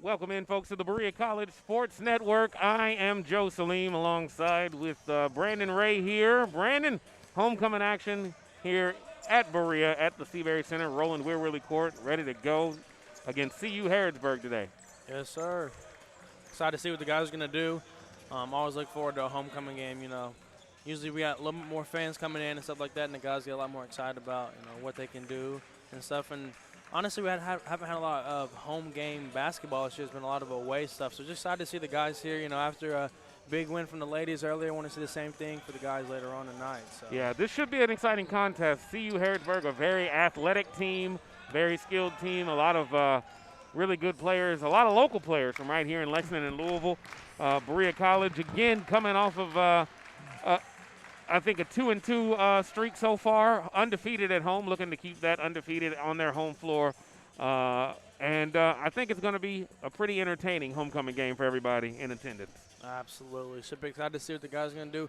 Welcome in, folks, to the Berea College Sports Network. I am Joe Salim alongside with Brandon Ray here. Brandon, homecoming action here at Berea at the Seabury Center. Roland Weir-Willie Court, ready to go against CU Harrodsburg today. Yes, sir. Excited to see what the guys are going to do. Always look forward to a homecoming game, Usually we got a little bit more fans coming in and stuff like that, and the guys get a lot more excited about, what they can do and stuff. And honestly, we haven't had a lot of home game basketball. It's just been a lot of away stuff. So just excited to see the guys here, after a big win from the ladies earlier. I want to see the same thing for the guys later on tonight. So. Yeah, this should be an exciting contest. CU Harrodsburg, a very athletic team, very skilled team, a lot of really good players, a lot of local players from right here in Lexington and Louisville. Berea College, again, coming off of, I think, a 2-2 streak so far, undefeated at home, looking to keep that undefeated on their home floor. And I think it's going to be a pretty entertaining homecoming game for everybody in attendance. Absolutely. Super excited to see what the guys are going to do.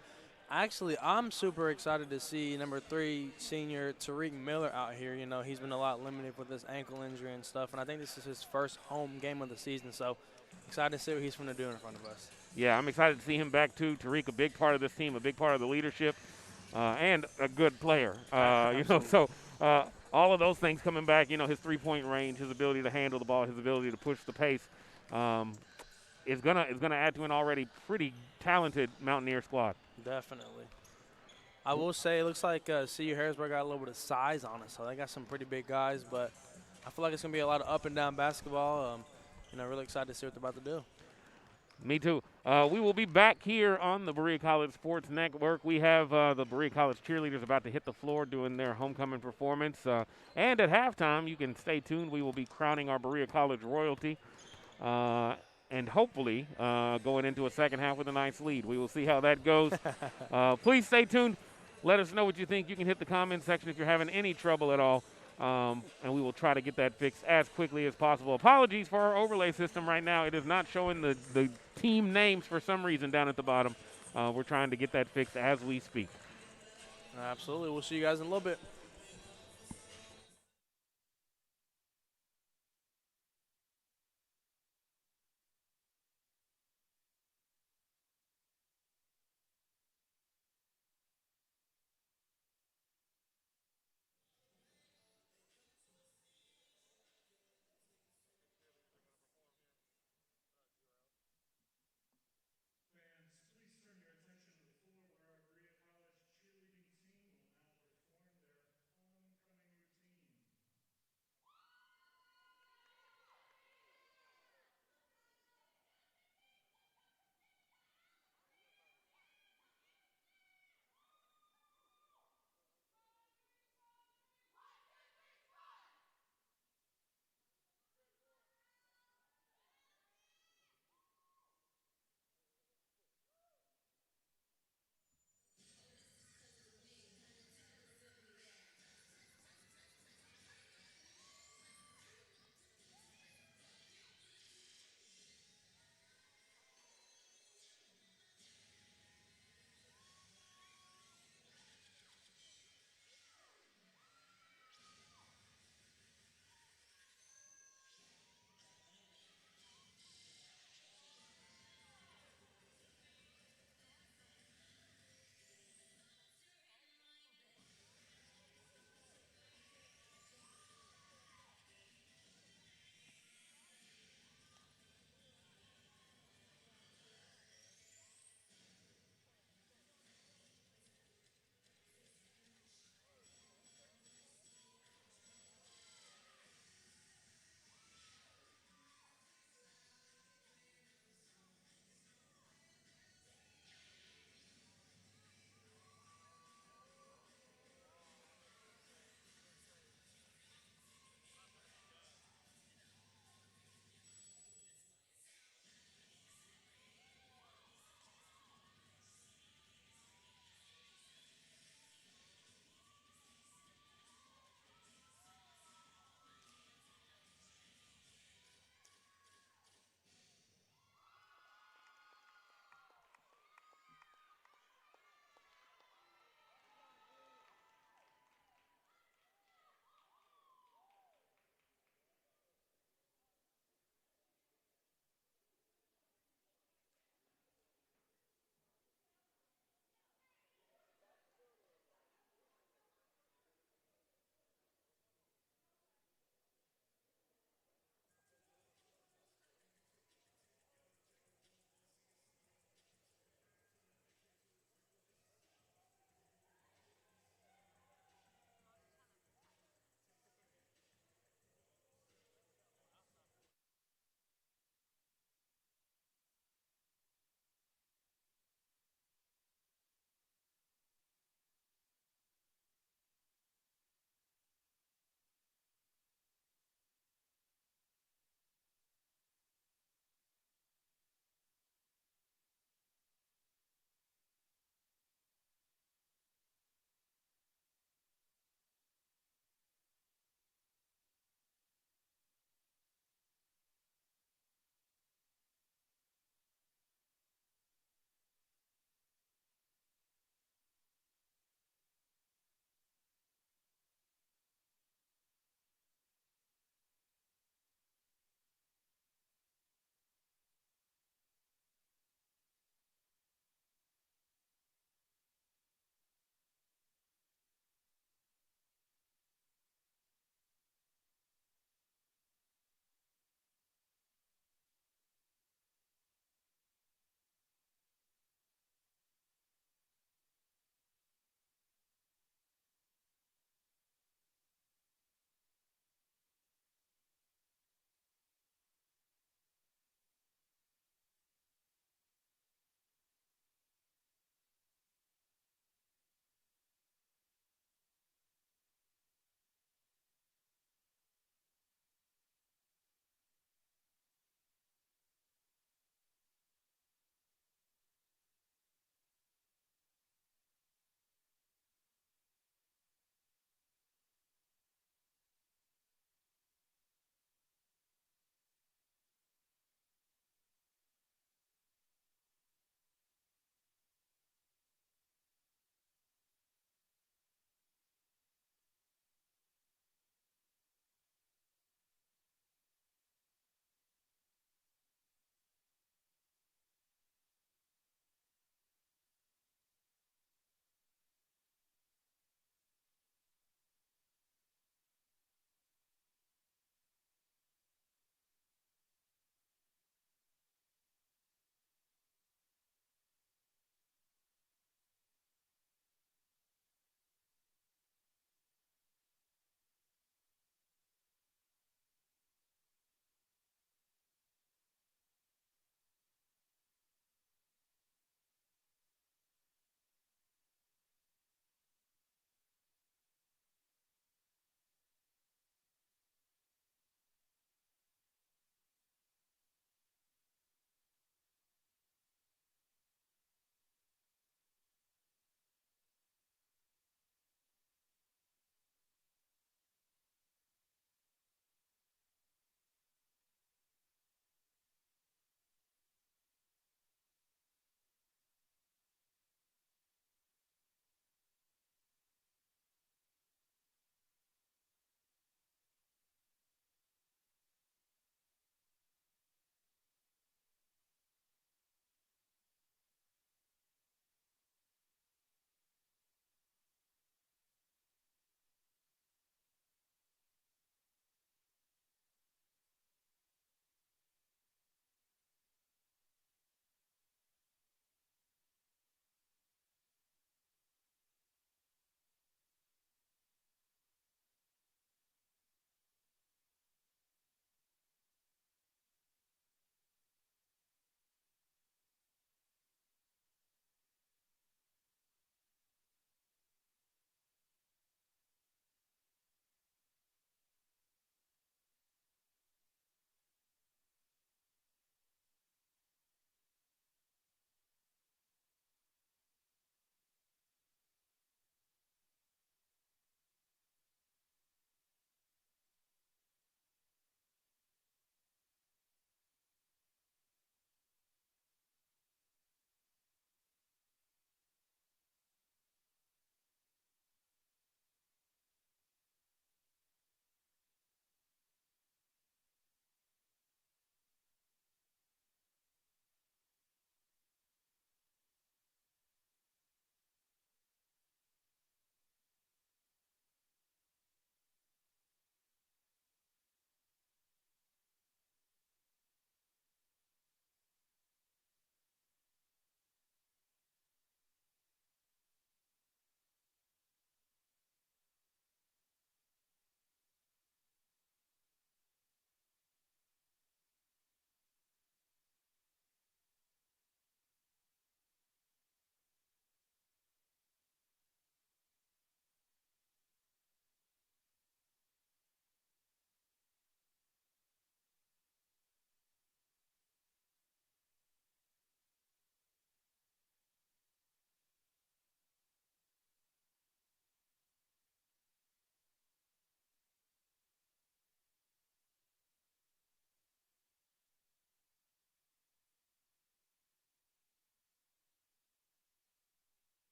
Actually, I'm super excited to see number 3 senior Tariq Miller out here. He's been a lot limited with this ankle injury and stuff, and I think this is his first home game of the season. So excited to see what he's going to do in front of us. Yeah, I'm excited to see him back too. Tariq, a big part of this team, a big part of the leadership, and a good player. So all of those things coming back. His three-point range, his ability to handle the ball, his ability to push the pace, is gonna add to an already pretty talented Mountaineer squad. Definitely. I will say it looks like CU Harrisburg got a little bit of size on it, so they got some pretty big guys. But I feel like it's gonna be a lot of up and down basketball. Really excited to see what they're about to do. Me too. We will be back here on the Berea College Sports Network. We have the Berea College cheerleaders about to hit the floor doing their homecoming performance. And at halftime, you can stay tuned. We will be crowning our Berea College royalty. And hopefully going into a second half with a nice lead. We will see how that goes. Please stay tuned. Let us know what you think. You can hit the comment section if you're having any trouble at all. And we will try to get that fixed as quickly as possible. Apologies for our overlay system right now. It is not showing the team names for some reason down at the bottom. We're trying to get that fixed as we speak. Absolutely. We'll see you guys in a little bit. Please turn your attention to the floor where our Berea College cheerleading team will now perform their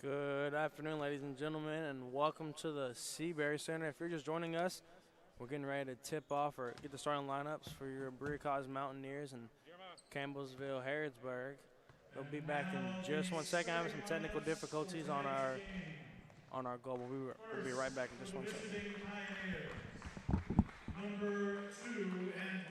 Good afternoon, ladies and gentlemen, and welcome to the Berea Center. If you're just joining us, we're getting ready to tip off or get the starting lineups for your Berea College Mountaineers and Campbellsville, Harrodsburg. We'll be back in just 1 second. Having some technical difficulties on our goal. We'll be right back in just 1 second. Number 2 and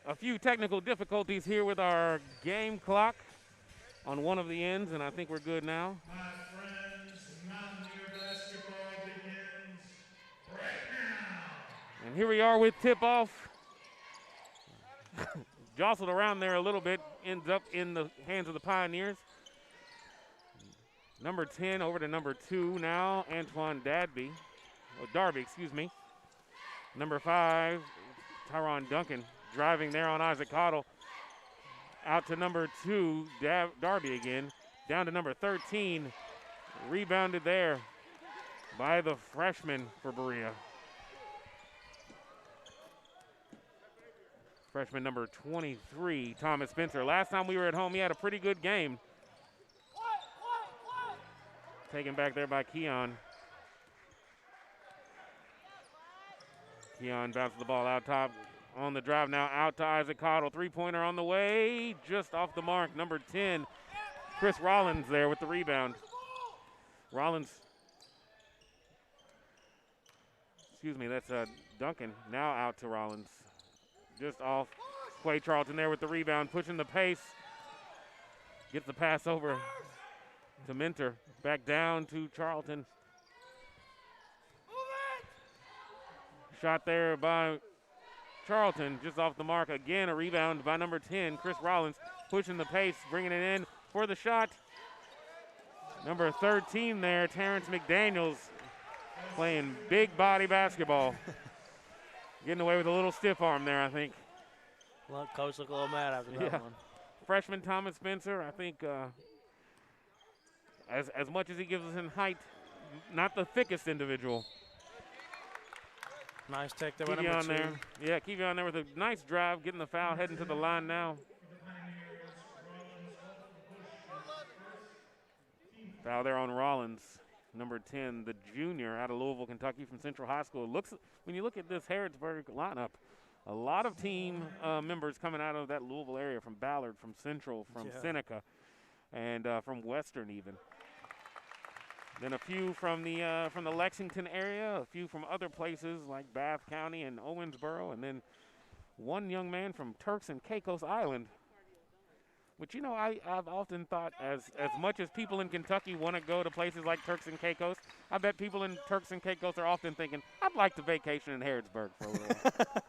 A few technical difficulties here with our game clock on one of the ends, and I think we're good now. my friends, Mountaineer basketball begins right now. And here we are with tip-off. Jostled around there a little bit, ends up in the hands of the Pioneers. Number 10 over to number 2 now, Antoine Darby, excuse me. Number 5, Tyron Duncan, driving there on Isaac Cottle. Out to number 2, Darby again. Down to number 13, rebounded there by the freshman for Berea. Freshman number 23, Thomas Spencer. Last time we were at home, he had a pretty good game. Taken back there by Keon. Keon bounces the ball out top. On the drive now, out to Isaac Cottle. Three-pointer on the way, just off the mark. Number 10, Chris Rollins there with the rebound. Rollins, excuse me, that's Duncan. Now out to Rollins. Just off. Quay Charlton there with the rebound, pushing the pace. Gets the pass over to Mentor. Back down to Charlton. Shot there by Charlton, just off the mark. Again, a rebound by number 10, Chris Rollins, pushing the pace, bringing it in for the shot. Number 13 there, Terrence McDaniels, playing big body basketball. Getting away with a little stiff arm there, I think. Well, coach looked a little mad after that one. Freshman Thomas Spencer, I think as much as he gives us in height, not the thickest individual. Nice take there by number 2. There. Yeah, Kevion there with a nice drive, getting the foul, heading to the line now. Foul there on Rollins, number 10, the junior out of Louisville, Kentucky from Central High School. When you look at this Harrodsburg lineup, a lot of team members coming out of that Louisville area, from Ballard, from Central, from Seneca, and from Western even. Then a few from the Lexington area, a few from other places like Bath County and Owensboro, and then one young man from Turks and Caicos Island. Which, you know, I've often thought as much as people in Kentucky want to go to places like Turks and Caicos, I bet people in Turks and Caicos are often thinking, I'd like to vacation in Harrodsburg for a little while.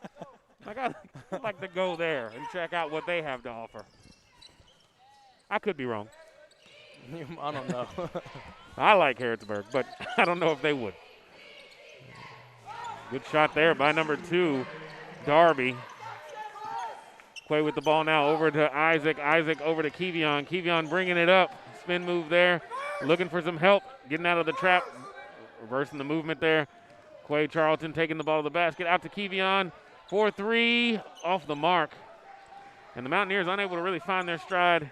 Like, I'd like to go there and check out what they have to offer. I could be wrong. I don't know. I like Harrodsburg, but I don't know if they would. Good shot there by number 2, Darby. Quay with the ball now over to Isaac. Isaac over to Kevion. Kevion bringing it up. Spin move there. Looking for some help. Getting out of the trap. Reversing the movement there. Quay Charlton taking the ball to the basket. Out to Kevion. 4-3 off the mark. And the Mountaineers unable to really find their stride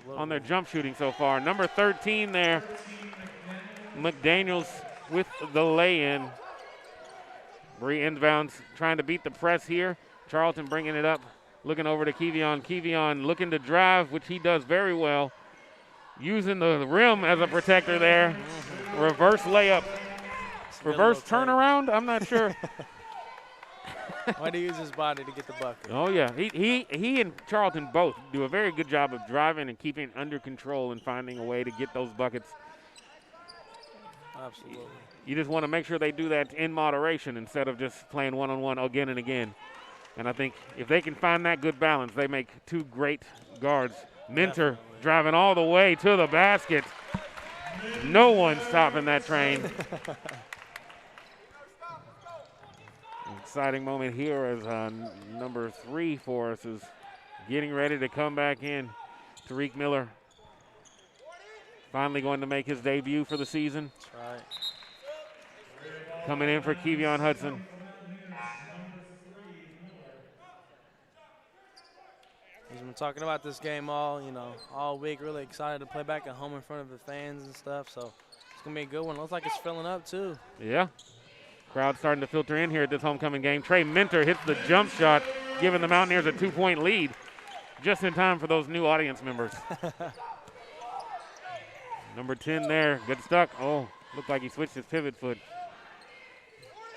on their jump shooting so far. Number 13 there. McDaniels with the lay-in. Bree inbounds trying to beat the press here. Charlton bringing it up. Looking over to Kevion. Kevion looking to drive, which he does very well. Using the rim as a protector there. Reverse layup. Reverse turnaround? I'm not sure. Why do he use his body to get the bucket? Oh, yeah. He and Charlton both do a very good job of driving and keeping it under control and finding a way to get those buckets. Absolutely. You just want to make sure they do that in moderation instead of just playing one-on-one again and again. And I think if they can find that good balance, they make 2 great guards. Minter driving all the way to the basket. No one's stopping that train. Exciting moment here as number 3 for us is getting ready to come back in. Tariq Miller finally going to make his debut for the season. That's right. Coming in for Kevion Hudson. He's been talking about this game all week. Really excited to play back at home in front of the fans and stuff. So it's gonna be a good one. Looks like it's filling up too. Yeah. Crowd starting to filter in here at this homecoming game. Trey Minter hits the jump shot, giving the Mountaineers a 2-point lead. Just in time for those new audience members. Number 10 there, good stuck. Oh, looked like he switched his pivot foot.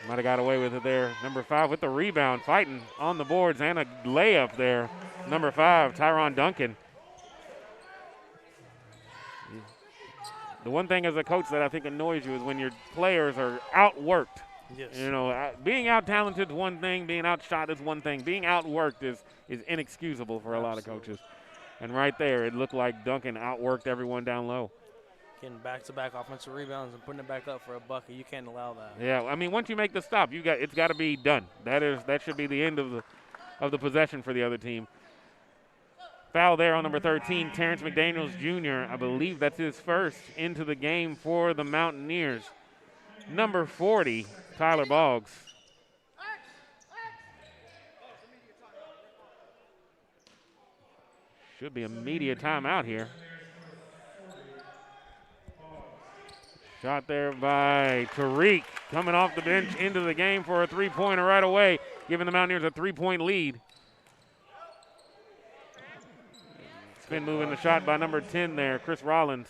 Might have got away with it there. Number 5 with the rebound, fighting on the boards and a layup there. Number 5, Tyron Duncan. The one thing as a coach that I think annoys you is when your players are outworked. Yes. You know, being out-talented is one thing, being outshot is one thing. Being outworked is inexcusable for a lot of coaches. And right there, it looked like Duncan outworked everyone down low. Getting back-to-back offensive rebounds and putting it back up for a bucket. You can't allow that. Yeah, I mean, once you make the stop, it's got to be done. That should be the end of the possession for the other team. Foul there on number 13, Terrence McDaniels Jr. I believe that's his first into the game for the Mountaineers. Number 40, Tyler Boggs. Should be a media timeout here. Shot there by Tariq, coming off the bench into the game for a 3-pointer right away, giving the Mountaineers a 3-point lead. Spin moving the shot by number 10 there, Chris Rollins.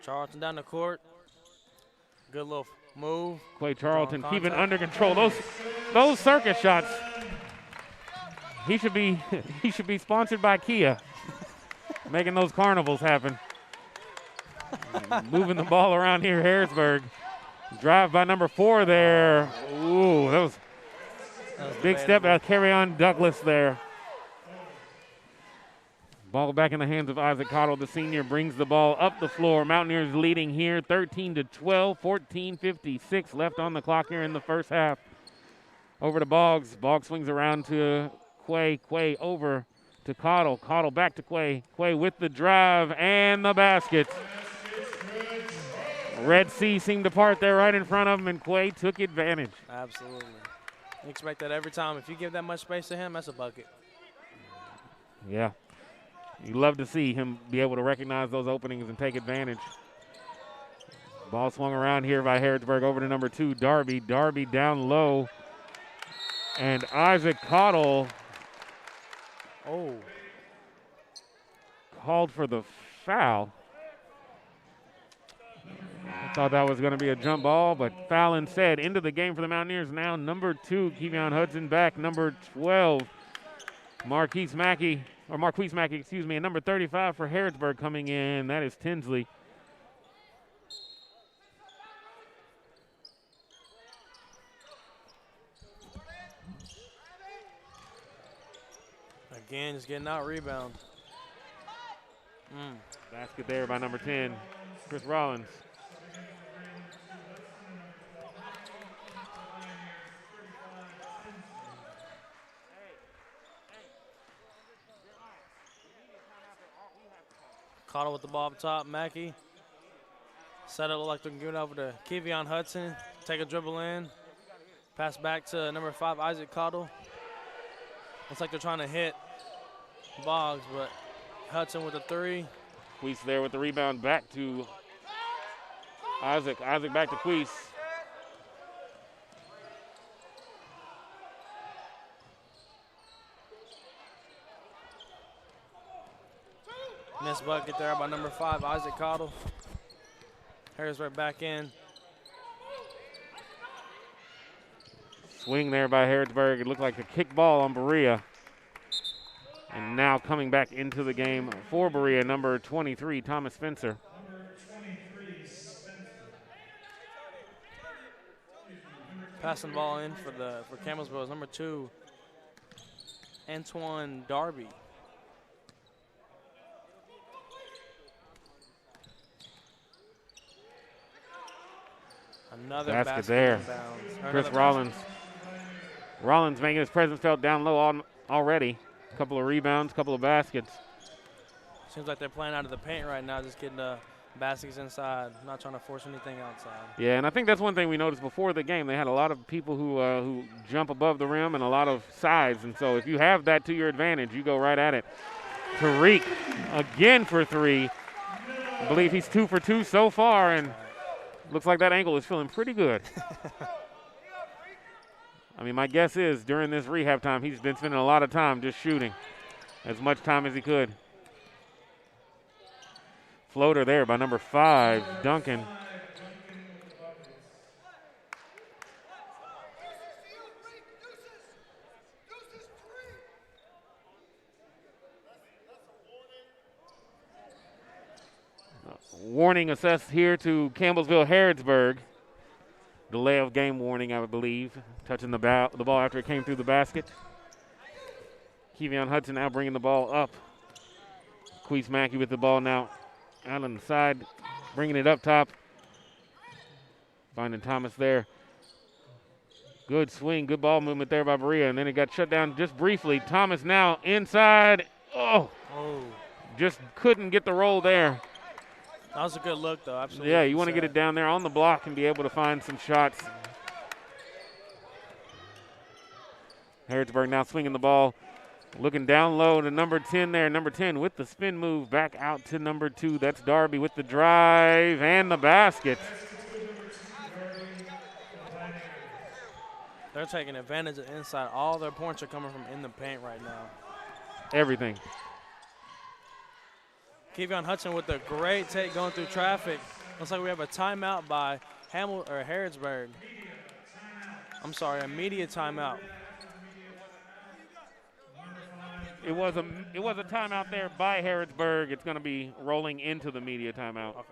Charlton down the court. Good little move. Clay Charlton keeping under control. Those circus shots. He should be sponsored by Kia, making those carnivals happen. Moving the ball around here, Harrodsburg. Drive by number 4 there. Ooh, that was big step by Carry-On Douglas there. Ball back in the hands of Isaac Cottle, the senior, brings the ball up the floor. Mountaineers leading here 13-12, 14:56 left on the clock here in the first half. Over to Boggs. Boggs swings around to Quay. Quay over to Cottle. Cottle back to Quay. Quay with the drive and the basket. Red Sea seemed to part there right in front of him, and Quay took advantage. Absolutely. You expect that every time. If you give that much space to him, that's a bucket. Yeah. You love to see him be able to recognize those openings and take advantage. Ball swung around here by Harrodsburg over to number 2, Darby. Darby down low. And Isaac Cottle Oh, Called for the foul. I thought that was going to be a jump ball, but foul instead. Into the game for the Mountaineers now. Number 2, Kevion Hudson back. Number 12, Marquise Mackey, excuse me. And number 35 for Harrodsburg coming in. That is Tinsley. again, just getting out rebound. Basket there by number 10, Chris Rollins. Caught it with the ball up top. Mackey. Set it, look like they're going to give it over to Kevion Hudson. Take a dribble in. Pass back to number 5, Isaac Cottle. Looks like they're trying to hit Boggs, but Hudson with a 3. Queese there with the rebound back to Isaac. Isaac back to Queese. Missed bucket there by number 5, Isaac Cottle. Harrodsburg back in. Swing there by Harrodsburg. It looked like a kick ball on Berea. And now coming back into the game for Berea, number 23, Thomas Spencer. Passing the ball in for Campbellsville is number 2, Antoine Darby. Another basket there. inbounds. Chris Rollins. Rollins making his presence felt down low already. A couple of rebounds, couple of baskets. Seems like they're playing out of the paint right now, just getting the baskets inside, not trying to force anything outside. Yeah, and I think that's one thing we noticed before the game. They had a lot of people who jump above the rim and a lot of size, and so if you have that to your advantage, you go right at it. Tariq again for 3. I believe he's 2 for 2 so far, and looks like that ankle is feeling pretty good. I mean, my guess is during this rehab time, he's been spending a lot of time just shooting, as much time as he could. Floater there by number 5, Duncan. Warning assessed here to Campbellsville Harrodsburg. Delay of game warning, I would believe. Touching the ball after it came through the basket. Kevion Hudson now bringing the ball up. Queese Mackey with the ball now out on the side, bringing it up top. Finding Thomas there. Good swing, good ball movement there by Berea, and then it got shut down just briefly. Thomas now inside. Oh. Just couldn't get the roll there. That was a good look, though. Absolutely. Yeah, you want to get it down there on the block and be able to find some shots. Harrodsburg now swinging the ball. Looking down low to number 10 there. Number 10 with the spin move back out to number 2. That's Darby with the drive and the basket. They're taking advantage of inside. All their points are coming from in the paint right now. Everything. Kevion Hudson with a great take going through traffic. Looks like we have a timeout by Harrodsburg. I'm sorry, a media timeout. It was a timeout there by Harrodsburg. It's going to be rolling into the media timeout. Okay.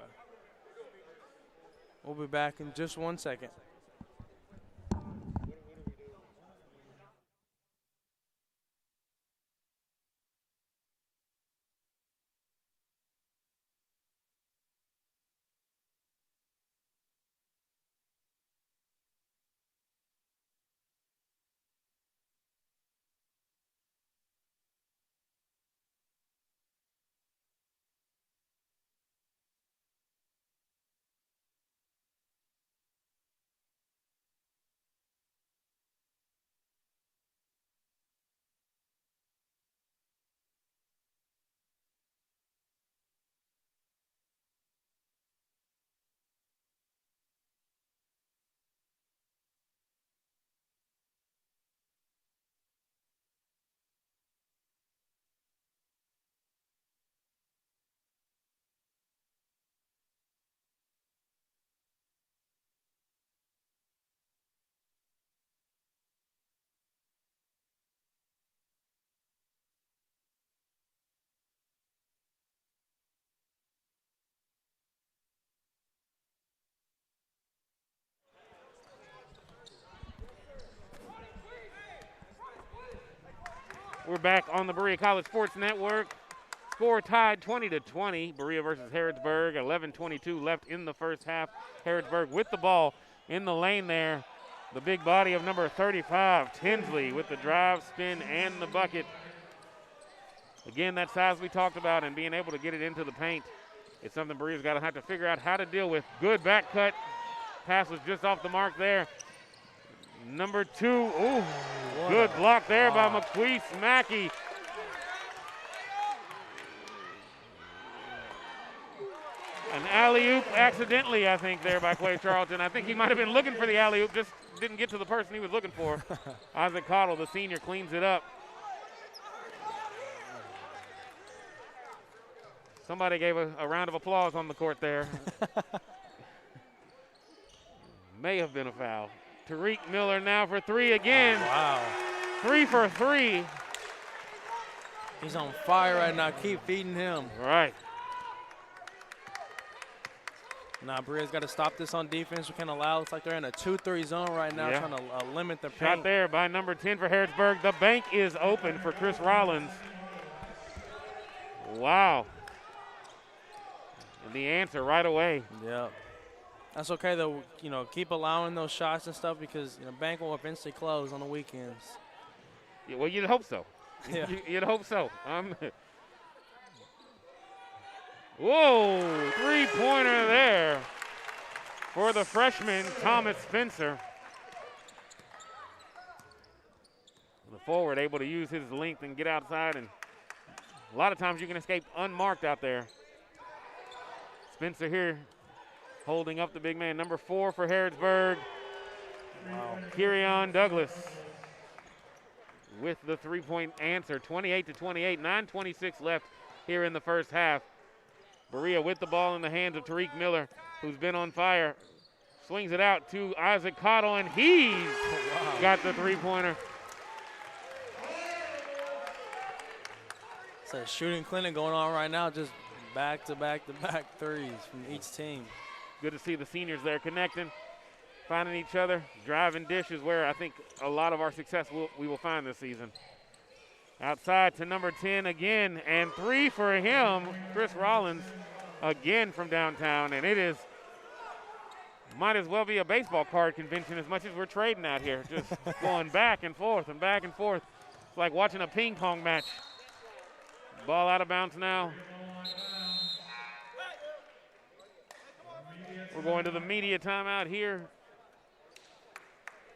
We'll be back in just 1 second. We're back on the Berea College Sports Network. Score tied 20-20. Berea versus Harrodsburg. 11:22 left in the first half. Harrodsburg with the ball in the lane there. The big body of number 35, Tinsley, with the drive, spin, and the bucket. Again, that size we talked about and being able to get it into the paint is something Berea's got to have to figure out how to deal with. Good back cut. Pass was just off the mark there. Number 2, ooh, good block there by McQueese Mackey. An alley-oop accidentally, I think, there by Clay Charlton. I think he might have been looking for the alley-oop, just didn't get to the person he was looking for. Isaac Cottle, the senior, cleans it up. Somebody gave a round of applause on the court there. May have been a foul. Tariq Miller now for 3 again. Oh, wow. 3 for 3. He's on fire right now. Keep feeding him. Right. Now, Berea's got to stop this on defense. We can't allow. It's like they're in a 2-3 zone right now, Yeah. trying to limit the Shot paint. there by number 10 for Harrodsburg. The bank is open for Chris Rollins. Wow. And the answer right away. Yeah. That's okay, though. You know, keep allowing those shots and stuff because, you know, bank will eventually close on the weekends. Yeah, well, you'd hope so. Yeah. You'd hope so. Whoa, three-pointer there for the freshman, Thomas Spencer. The forward able to use his length and get outside, and a lot of times you can escape unmarked out there. Spencer here holding up the big man. Number 4 for Harrodsburg, Kyrion Douglas with the three-point answer, 28-28, 9:26 left here in the first half. Berea with the ball in the hands of Tariq Miller, who's been on fire. Swings it out to Isaac Cottle, and he's got the three-pointer. It's a shooting clinic going on right now, just back-to-back-to-back threes from each team. Good to see the seniors there connecting, finding each other. Driving dishes where I think a lot of our success we will find this season. Outside to number 10 again, and 3 for him, Chris Rollins, again from downtown. And it is, might as well be a baseball card convention as much as we're trading out here. Just going back and forth and back and forth. It's like watching a ping pong match. Ball out of bounds now. We're going to the media timeout here.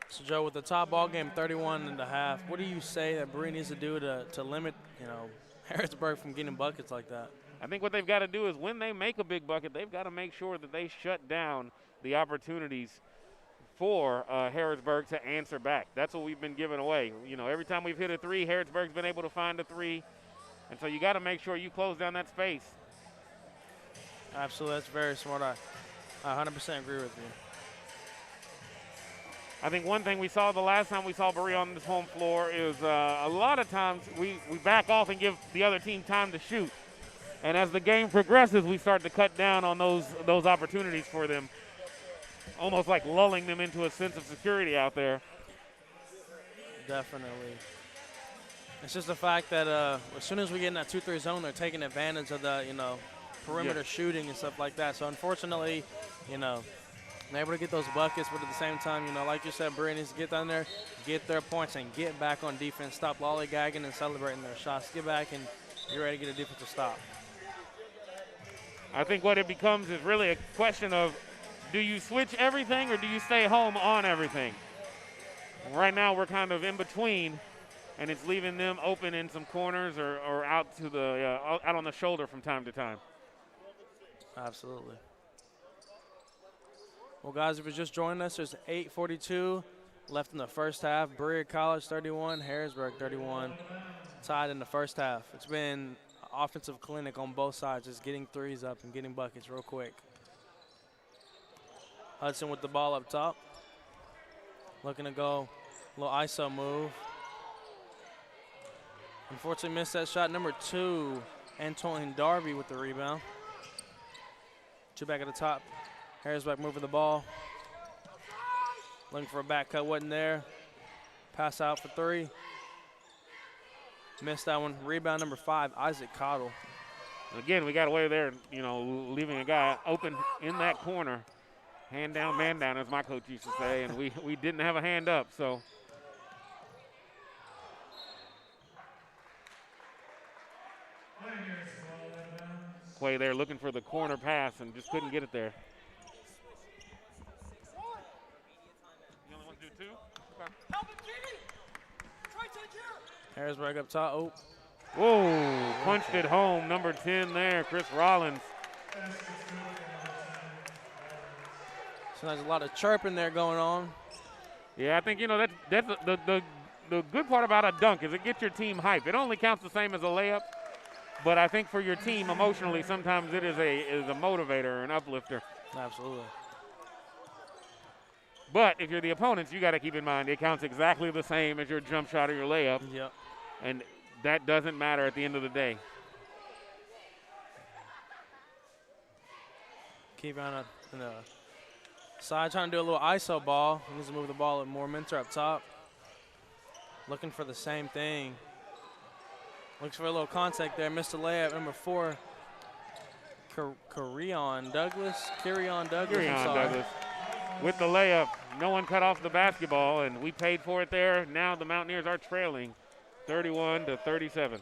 So, Joe, with the top ball game, 31.5, what do you say that Berea needs to do to limit, you know, Harrodsburg from getting buckets like that? I think what they've got to do is when they make a big bucket, they've got to make sure that they shut down the opportunities for Harrodsburg to answer back. That's what we've been giving away. You know, every time we've hit a 3, Harrodsburg's been able to find a 3. And so you got to make sure you close down that space. Absolutely. That's very smart. I 100% agree with you. I think one thing we saw the last time we saw Berea on this home floor is a lot of times we back off and give the other team time to shoot. And as the game progresses, we start to cut down on those opportunities for them, almost like lulling them into a sense of security out there. Definitely. It's just the fact that as soon as we get in that 2-3 zone, they're taking advantage of the, you know, perimeter shooting and stuff like that. So, unfortunately, you know, they're able to get those buckets, but at the same time, you know, like you said, Berea needs to get down there, get their points, and get back on defense. Stop lollygagging and celebrating their shots. Get back and get ready to get a defensive stop. I think what it becomes is really a question of, do you switch everything or do you stay home on everything? Right now we're kind of in between, and it's leaving them open in some corners or out to the out on the shoulder from time to time. Absolutely. Well, guys, if you're just joining us, there's 8:42 left in the first half. Berea College 31, Harrodsburg 31, tied in the first half. It's been an offensive clinic on both sides, just getting threes up and getting buckets real quick. Hudson with the ball up top. Looking to go a little ISO move. Unfortunately missed that shot. Number 2, Antoine Darby with the rebound. 2 back at the top. Harrodsburg moving the ball. Looking for a back cut, wasn't there. Pass out for 3. Missed that one. Rebound number 5, Isaac Cottle. Again, we got away there, you know, leaving a guy open in that corner. Hand down, man down, as my coach used to say, and we didn't have a hand up, so. Quay there looking for the corner pass and just couldn't get it there. You only want to do 2? Okay. Harrodsburg up top. Oh. Whoa, punched it home. Number 10 there, Chris Rollins. So there's a lot of chirping there going on. Yeah, I think, you know, that's the good part about a dunk is it gets your team hype. It only counts the same as a layup, but I think for your team emotionally, sometimes it is a motivator, an uplifter. Absolutely. But if you're the opponents, you got to keep in mind it counts exactly the same as your jump shot or your layup. Yep. And that doesn't matter at the end of the day. Keep on in the side, trying to do a little ISO ball. He needs to move the ball with more Minter up top. Looking for the same thing. Looks for a little contact there. Missed the layup. Number 4, Kirion Douglas. I'm sorry. Douglas. With the layup, no one cut off the basketball, and we paid for it there. Now the Mountaineers are trailing 31-37.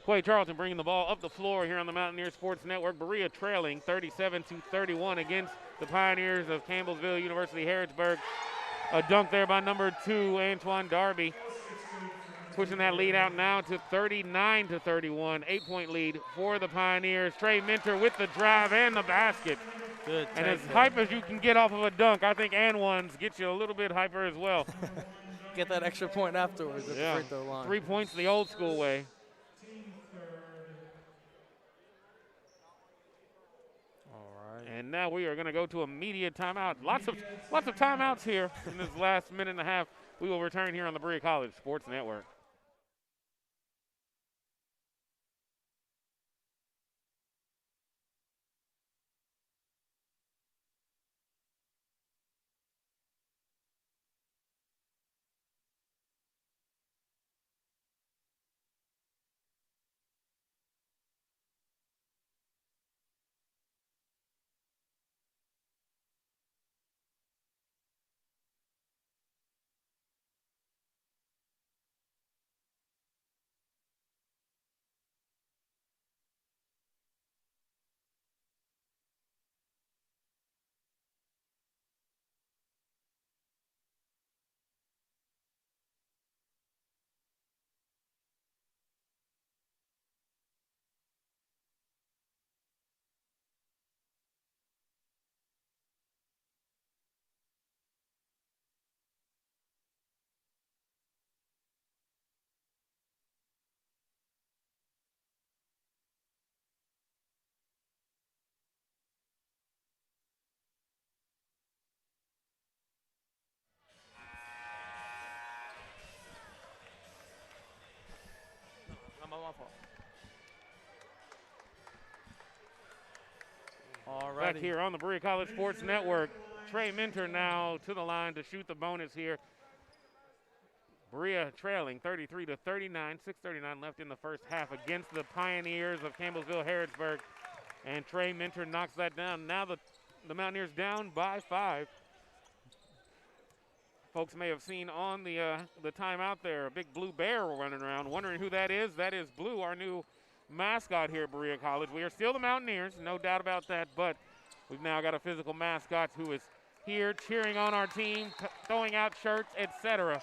Quay Charlton bringing the ball up the floor here on the Mountaineer Sports Network. Berea trailing 37-31 against the Pioneers of Campbellsville University Harrodsburg. A dunk there by number 2, Antoine Darby. Pushing that lead out now to 39-31. 8-point lead for the Pioneers. Trey Minter with the drive and the basket. Good. And as hype as you can get off of a dunk, I think and ones get you a little bit hyper as well. Get that extra point afterwards at the free throw line. 3 points the old school way. And now we are going to go to a media timeout. Lots of timeouts here in this last minute and a half. We will return here on the Berea College Sports Network. All Back right. here on the Berea College Sports Network. Trey Minter now to the line to shoot the bonus here. Berea trailing 33-39, 6:39 left in the first half against the Pioneers of Campbellsville Harrodsburg. And Trey Minter knocks that down. Now the Mountaineers down by 5. Folks may have seen on the timeout there a big blue bear running around, wondering who that is. That is Blue, our new mascot here at Berea College. We are still the Mountaineers, no doubt about that, but we've now got a physical mascot who is here cheering on our team, throwing out shirts, etc.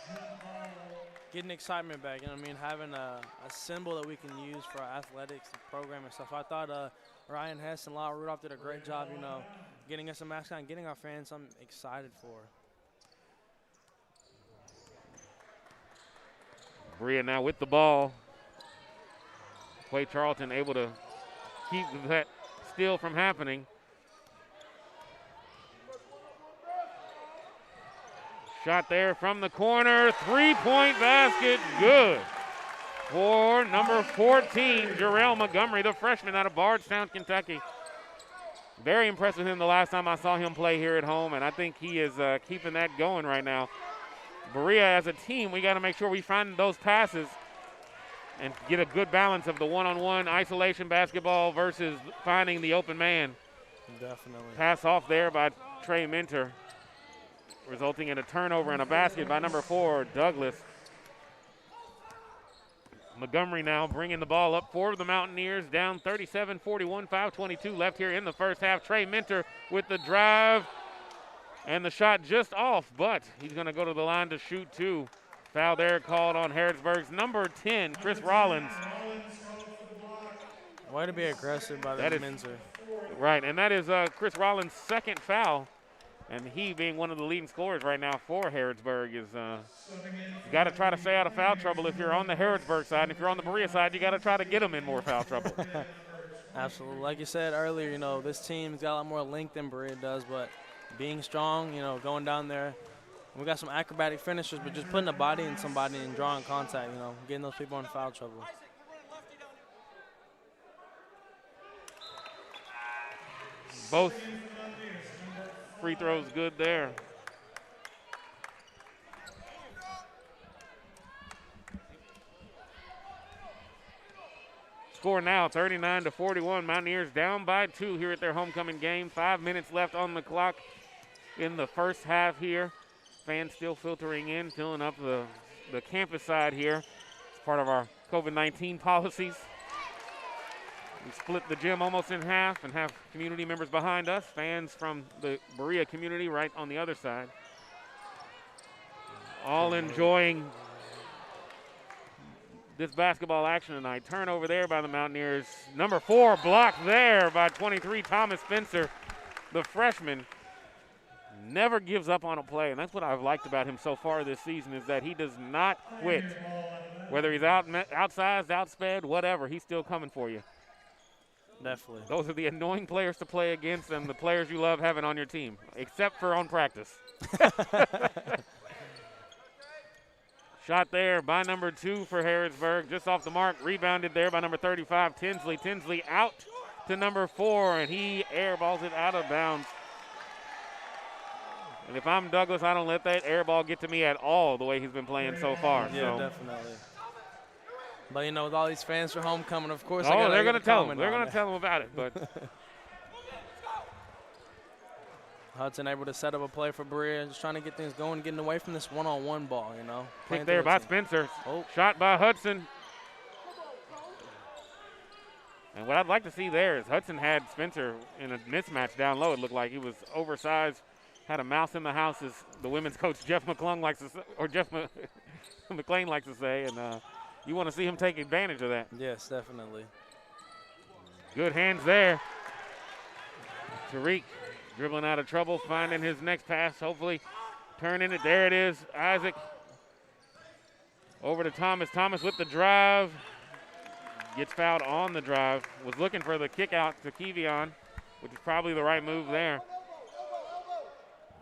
Getting excitement back, you know what I mean? Having a symbol that we can use for our athletics program and stuff. I thought Ryan Hess and Lyle Rudolph did a great job, you know, getting us a mascot and getting our fans something excited for. Berea now with the ball. Clay Charlton able to keep that steal from happening. Shot there from the corner, three-point basket, good. For number 14, Jarrell Montgomery, the freshman out of Bardstown, Kentucky. Very impressed with him the last time I saw him play here at home, and I think he is keeping that going right now. Berea, as a team, we got to make sure we find those passes and get a good balance of the one-on-one isolation basketball versus finding the open man. Definitely. Pass off there by Trey Minter, resulting in a turnover and a basket by number 4, Douglas. Montgomery now bringing the ball up for the Mountaineers, down 37-41, 5:22 left here in the first half. Trey Minter with the drive, and the shot just off, but he's going to go to the line to shoot two. Foul there called on Harrodsburg's number 10, Chris Rollins. Way to be aggressive by the Minter. Right, and that is Chris Rollins' second foul. And he, being one of the leading scorers right now for Harrodsburg, is got to try to stay out of foul trouble if you're on the Harrodsburg side. And if you're on the Berea side, you got to try to get them in more foul trouble. Absolutely. Like you said earlier, you know, this team's got a lot more length than Berea does, but being strong, you know, going down there, we got some acrobatic finishers, but just putting a body in somebody and drawing contact, you know, getting those people in foul trouble. Both free throws good there. Score now 39-41. Mountaineers down by 2 here at their homecoming game. 5 minutes left on the clock in the first half here. Fans still filtering in, filling up the campus side here. It's part of our COVID-19 policies. We split the gym almost in half and have community members behind us, fans from the Berea community right on the other side. All enjoying this basketball action tonight. Turnover there by the Mountaineers. Number 4 blocked there by 23, Thomas Spencer, the freshman. Never gives up on a play, and that's what I've liked about him so far this season, is that he does not quit. Whether he's outsized, outsped, whatever, he's still coming for you. Definitely. Those are the annoying players to play against and the players you love having on your team, except for on practice. Shot there by number 2 for Harrodsburg, just off the mark. Rebounded there by number 35, Tinsley. Tinsley out to number 4, and he airballs it out of bounds. And if I'm Douglas, I don't let that airball get to me at all the way he's been playing so far. Yeah, definitely. But, you know, with all these fans for homecoming, of course, they're going to tell him. They're going to tell him about it. But Hudson able to set up a play for Berea, just trying to get things going, getting away from this one-on-one ball, you know. Pick there by Spencer. Shot by Hudson. And what I'd like to see there is Hudson had Spencer in a mismatch down low. It looked like he was oversized, had a mouse in the house, as the women's coach Jeff McClung likes to say, or Jeff McClain likes to say, and you want to see him take advantage of that. Yes, definitely. Good hands there. Tariq dribbling out of trouble, finding his next pass, hopefully turning it. There it is, Isaac. Over to Thomas. Thomas with the drive. Gets fouled on the drive. Was looking for the kick out to Kevion, which is probably the right move there.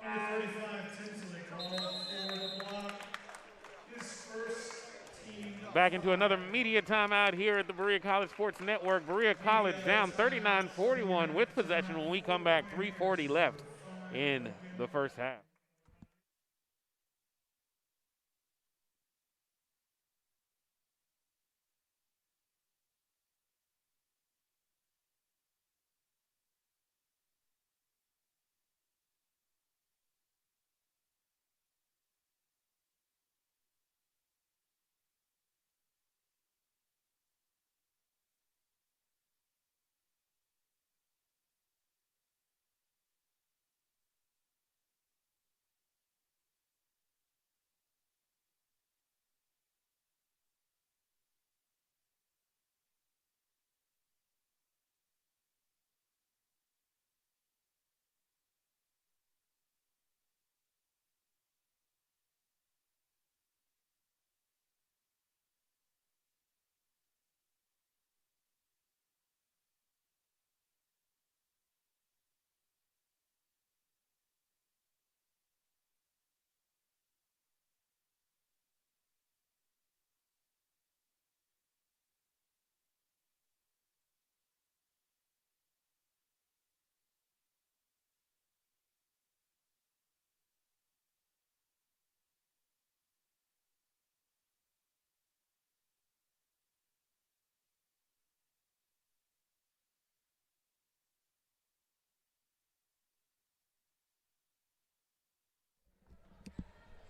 Number 35, Tinsley, called for the block. His first team. Back into another media timeout here at the Berea College Sports Network. Berea College down 39-41 with possession when we come back. 3:40 left in the first half.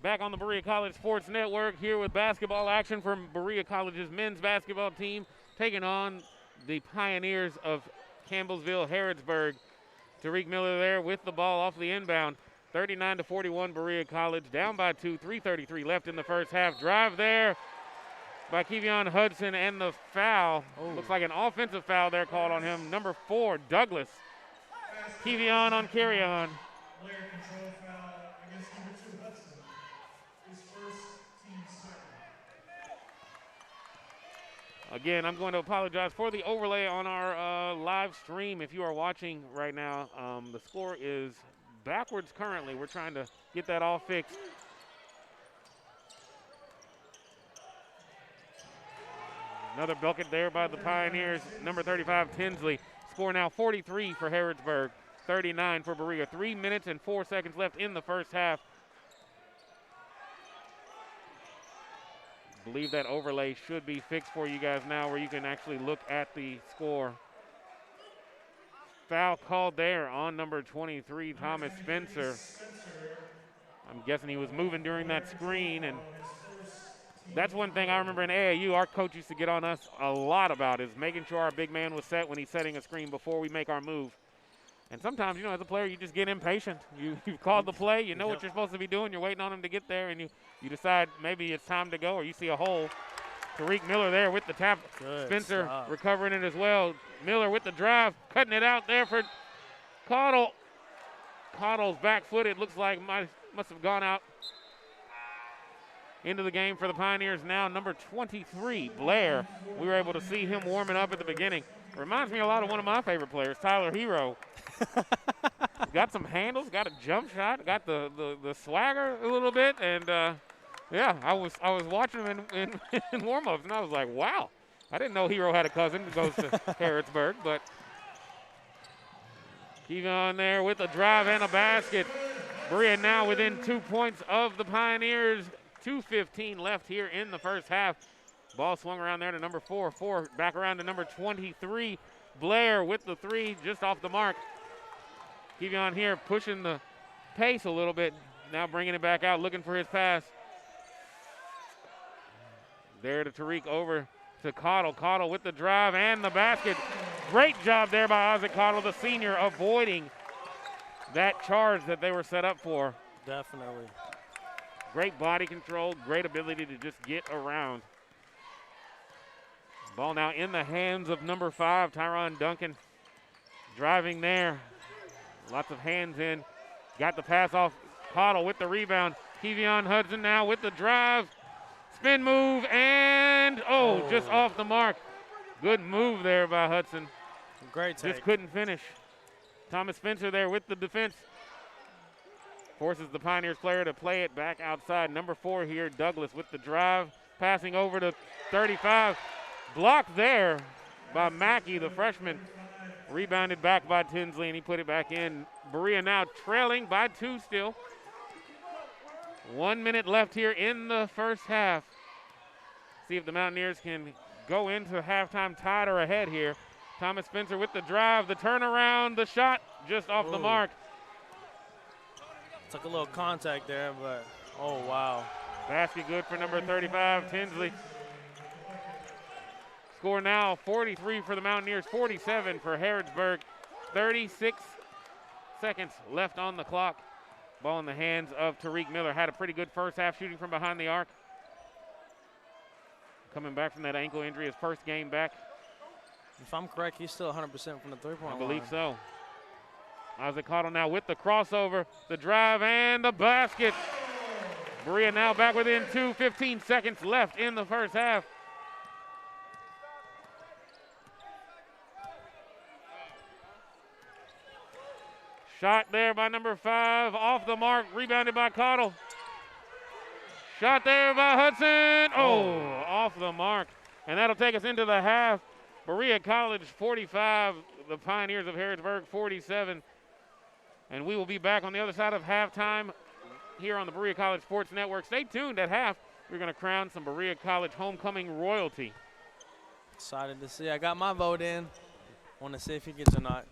Back on the Berea College Sports Network here with basketball action from Berea College's men's basketball team taking on the Pioneers of Campbellsville, Harrodsburg. Tariq Miller there with the ball off the inbound. 39-41 Berea College, down by 2, 3:33 left in the first half. Drive there by Kevion Hudson, and the foul. Looks like an offensive foul there called on him. Number 4, Douglas. Kevion on carry-on. Player control foul against number 2, Hudson. His first, team second. Again, I'm going to apologize for the overlay on our live stream. If you are watching right now, the score is backwards currently. We're trying to get that all fixed. Another bucket there by the Pioneers. Number 35, Tinsley. Score now 43 for Harrodsburg, 39 for Berea. 3 minutes and 4 seconds left in the first half. I believe that overlay should be fixed for you guys now where you can actually look at the score. Foul called there on number 23, Thomas Spencer. I'm guessing he was moving during that screen, and that's one thing I remember in AAU our coach used to get on us a lot about is making sure our big man was set when he's setting a screen before we make our move. And sometimes, you know, as a player, you just get impatient. You've called the play, you know what you're supposed to be doing, you're waiting on him to get there, and you decide maybe it's time to go, or you see a hole. Tariq Miller there with the tap. Good Spencer stop. recovering it as well. Miller with the drive, cutting it out there for Caudill. Caudill's back foot, it looks like must have gone out into the game for the Pioneers now. Number 23, Blair. We were able to see him warming up at the beginning. Reminds me a lot of one of my favorite players, Tyler Hero. Got some handles, got a jump shot, got the swagger a little bit, and yeah, I was watching him in warm-ups, and I was like, wow. I didn't know Hero had a cousin who goes to Harrodsburg, but Kevion there with a drive and a basket. Berea now within 2 points of the Pioneers. 2:15 left here in the first half. Ball swung around there to number 4. 4 back around to number 23. Blair with the 3 just off the mark. Kevion here pushing the pace a little bit. Now bringing it back out, looking for his pass. There to Tariq, over to Caudill. Caudill with the drive and the basket. Great job there by Isaac Caudill, the senior, avoiding that charge that they were set up for. Definitely. Great body control, great ability to just get around. Ball now in the hands of number 5, Tyron Duncan. Driving there. Lots of hands in. Got the pass off. Caudill with the rebound. Kevion Hudson now with the drive. Spin move, and just off the mark. Good move there by Hudson. Great take. Just couldn't finish. Thomas Spencer there with the defense. Forces the Pioneers player to play it back outside. Number 4 here, Douglas with the drive. Passing over to 35. Blocked there by Mackey, the freshman. Rebounded back by Tinsley, and he put it back in. Berea now trailing by 2 still. 1 minute left here in the first half. See if the Mountaineers can go into halftime tied or ahead here. Thomas Spencer with the drive, the turnaround, the shot just off the mark. Took a little contact there, but oh, wow. Basket good for number 35, Tinsley. Score now 43 for the Mountaineers, 47 for Harrodsburg. 36 seconds left on the clock. Ball in the hands of Tariq Miller. Had a pretty good first half shooting from behind the arc. Coming back from that ankle injury, his first game back. If I'm correct, he's still 100% from the three-point line. I believe so. Isaac Caudill now with the crossover, the drive, and the basket. Berea now back within 2, 15 seconds left in the first half. Shot there by number 5, off the mark, rebounded by Caudill. Shot there by Hudson. Off the mark. And that'll take us into the half. Berea College 45, the Pioneers of Harrodsburg 47. And we will be back on the other side of halftime here on the Berea College Sports Network. Stay tuned at half. We're going to crown some Berea College homecoming royalty. Excited to see. I got my vote in. Want to see if he gets or not.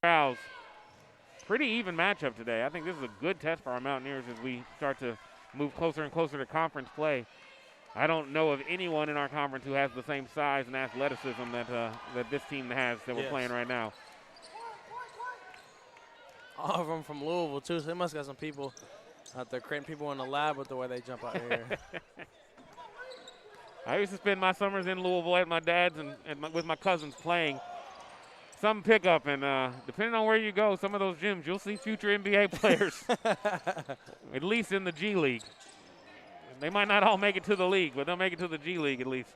fouls. Pretty even matchup today. I think this is a good test for our Mountaineers as we start to move closer and closer to conference play. I don't know of anyone in our conference who has the same size and athleticism that this team has that we're playing right now. All of them from Louisville, too, so they must got some people out there creating people in the lab with the way they jump out here. I used to spend my summers in Louisville at my dad's and with my cousins playing some pickup, and depending on where you go, some of those gyms, you'll see future NBA players, at least in the G League. They might not all make it to the league, but they'll make it to the G League at least.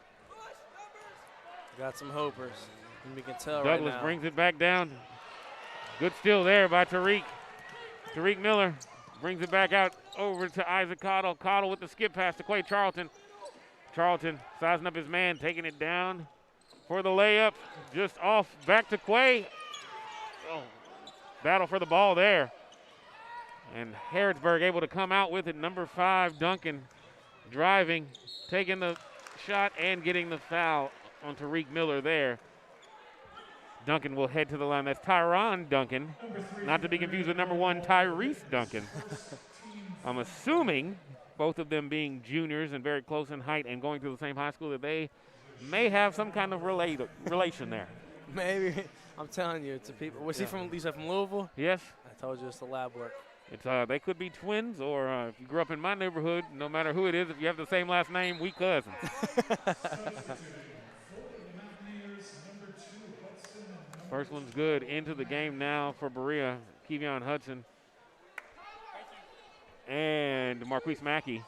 Got some hopers, and we can tell Douglas right now. brings it back down. Good steal there by Tariq. Tariq Miller brings it back out over to Isaac Cottle. Cottle with the skip pass to Quay Charlton. Charlton sizing up his man, taking it down for the layup. Just off, back to Quay. Oh, battle for the ball there. And Harrodsburg able to come out with it. Number 5, Duncan, driving, taking the shot and getting the foul on Tariq Miller there. Duncan will head to the line. That's Tyron Duncan, not to be confused with number 1, Tyrese Duncan. I'm assuming, both of them being juniors and very close in height and going to the same high school, that they may have some kind of relation there. Maybe. I'm telling you, to people. Was he from Louisville? Yes. I told you it's the lab work. It's they could be twins, or if you grew up in my neighborhood, no matter who it is, if you have the same last name, we cousins. First one's good. Into the game now for Berea. Kevion Hudson and Marquise Mackey.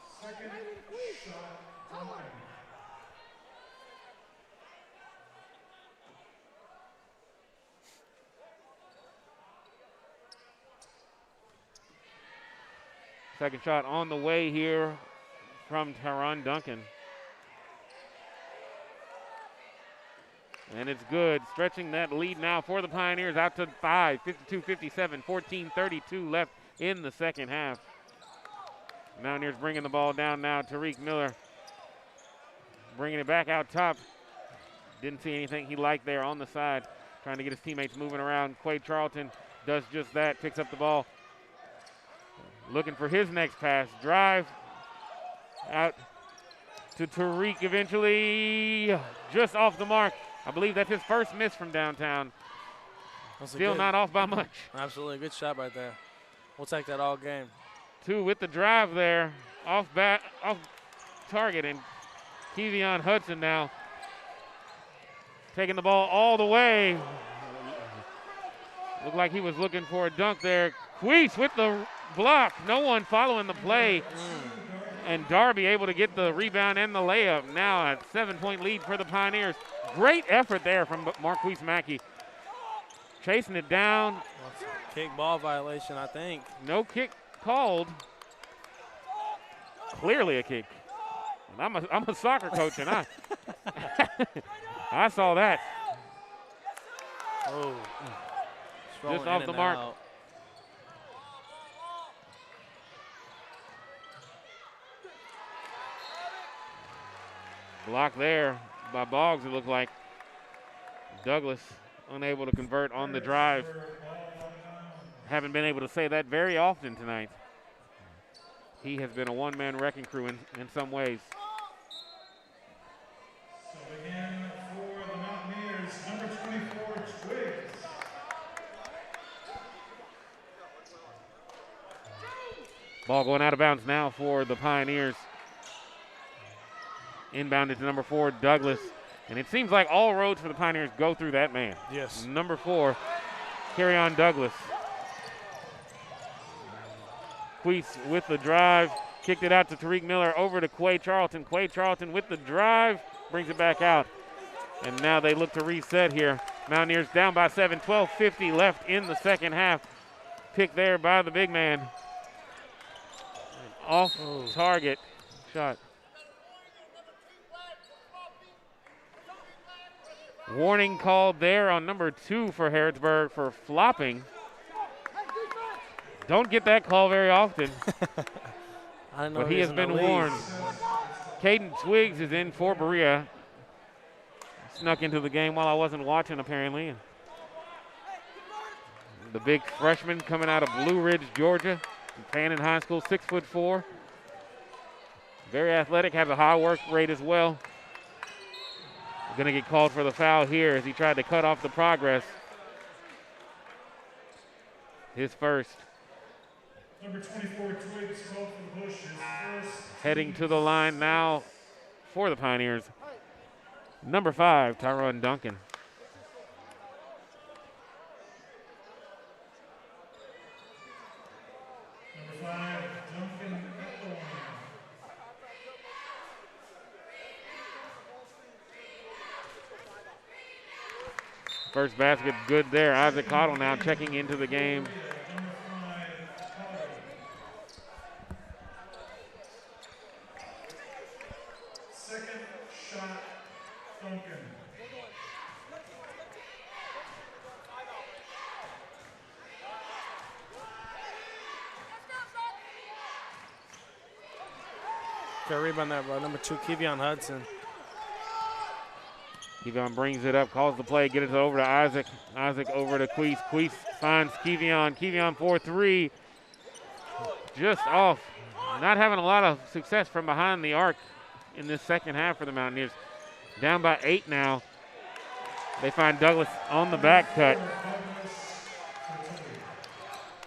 Second shot on the way here from Tyron Duncan. And it's good. Stretching that lead now for the Pioneers out to 5, 52-57, 14-32 left in the second half. Mountaineers bringing the ball down now. Tariq Miller bringing it back out top. Didn't see anything he liked there on the side. Trying to get his teammates moving around. Quay Charlton does just that, picks up the ball. Looking for his next pass. Drive out to Tariq eventually. Just off the mark. I believe that's his first miss from downtown. Still not off by much. Absolutely. Good shot right there. We'll take that all game. 2 with the drive there. Off target. And Kevion Hudson now taking the ball all the way. Looked like he was looking for a dunk there. Queese with the block. No one following the play. And Darby able to get the rebound and the layup. Now a 7-point lead for the Pioneers. Great effort there from Marquise Mackey. Chasing it down. Kick ball violation, I think. No kick called. Clearly a kick. And I'm a soccer coach, and I saw that. Oh. Just off the mark. Out. Block there by Boggs, it looked like. Douglas unable to convert on the drive. Haven't been able to say that very often tonight. He has been a one-man wrecking crew in some ways. So again, for the Mountaineers, number 24, Twigs. Ball going out of bounds now for the Pioneers. Inbounded to number 4, Douglas. And it seems like all roads for the Pioneers go through that man. Yes. Number 4, Carryon Douglas. Queese with the drive. Kicked it out to Tariq Miller over to Quay Charlton. Quay Charlton with the drive. Brings it back out. And now they look to reset here. Mountaineers down by 7. 12:50 left in the second half. Picked there by the big man. Off target shot. Warning called there on number 2 for Harrodsburg for flopping. Don't get that call very often, I know but he has been warned. Caden Twiggs is in for Berea. Snuck into the game while I wasn't watching, apparently. The big freshman coming out of Blue Ridge, Georgia, Fannin High School, 6'4". Very athletic, has a high work rate as well. Going to get called for the foul here as he tried to cut off the progress. His first. Number 24, Twiggs, called for the push. His first. Heading to the line now for the Pioneers. Number 5, Tyron Duncan. Number 5, Duncan at the line. First basket good there. Isaac Cottle now checking into the game. Number 5, Cottle. Second shot, Duncan. Good rebound there, bro. Number 2, Kevion Hudson. Kevion brings it up, calls the play, get it over to Isaac. Isaac over to Queese. Queese finds Kevion. Kevion 4-3. Just off. Not having a lot of success from behind the arc in this second half for the Mountaineers. Down by 8 now. They find Douglas on the back cut.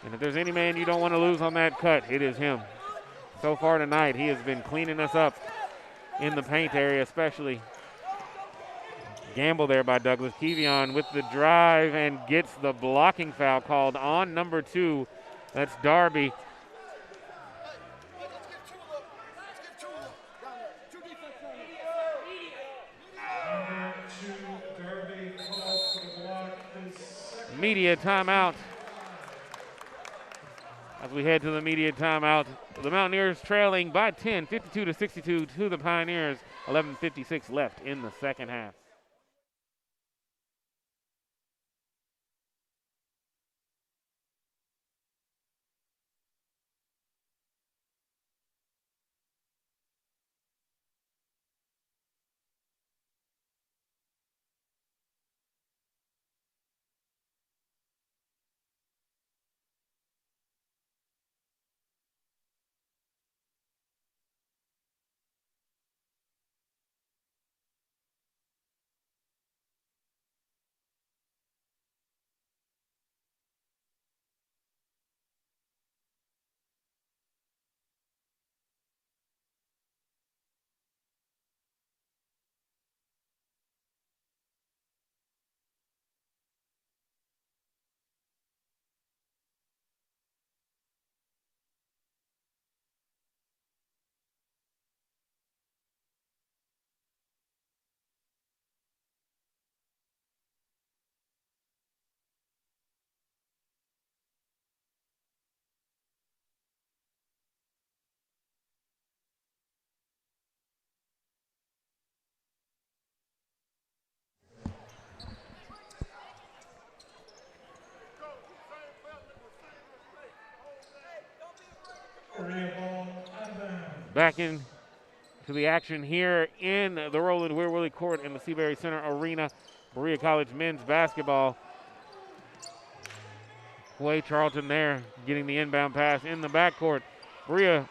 And if there's any man you don't want to lose on that cut, it is him. So far tonight, he has been cleaning us up in the paint area, especially. Gamble there by Douglas. Kevion with the drive and gets the blocking foul called on number 2. That's Darby. Number 2, Darby, called for the block. His second. Media timeout. As we head to the media timeout, the Mountaineers trailing by 10, 52-62 to the Pioneers. 11:56 left in the second half. Berea ball inbound. Back in to the action here in the Roland Weir Willie Court in the Seabury Center Arena. Berea College men's basketball. Clay Charlton there getting the inbound pass in the backcourt. Berea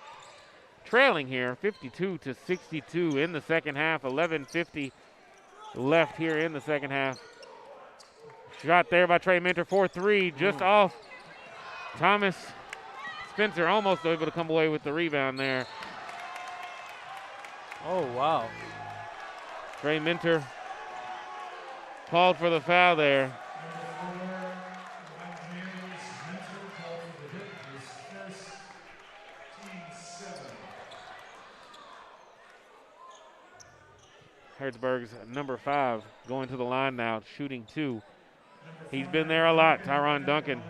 trailing here 52-62 in the second half. 11:50 left here in the second half. Shot there by Trey Minter, 4-3, just off. Thomas Spencer almost able to come away with the rebound there. Oh, wow. Trey Minter called for the foul there. Number 4, Mountaineers, Mentor, called for the hit. His first, team 7. Harrodsburg's number 5 going to the line now, shooting 2. He's been there a lot, Tyron Duncan.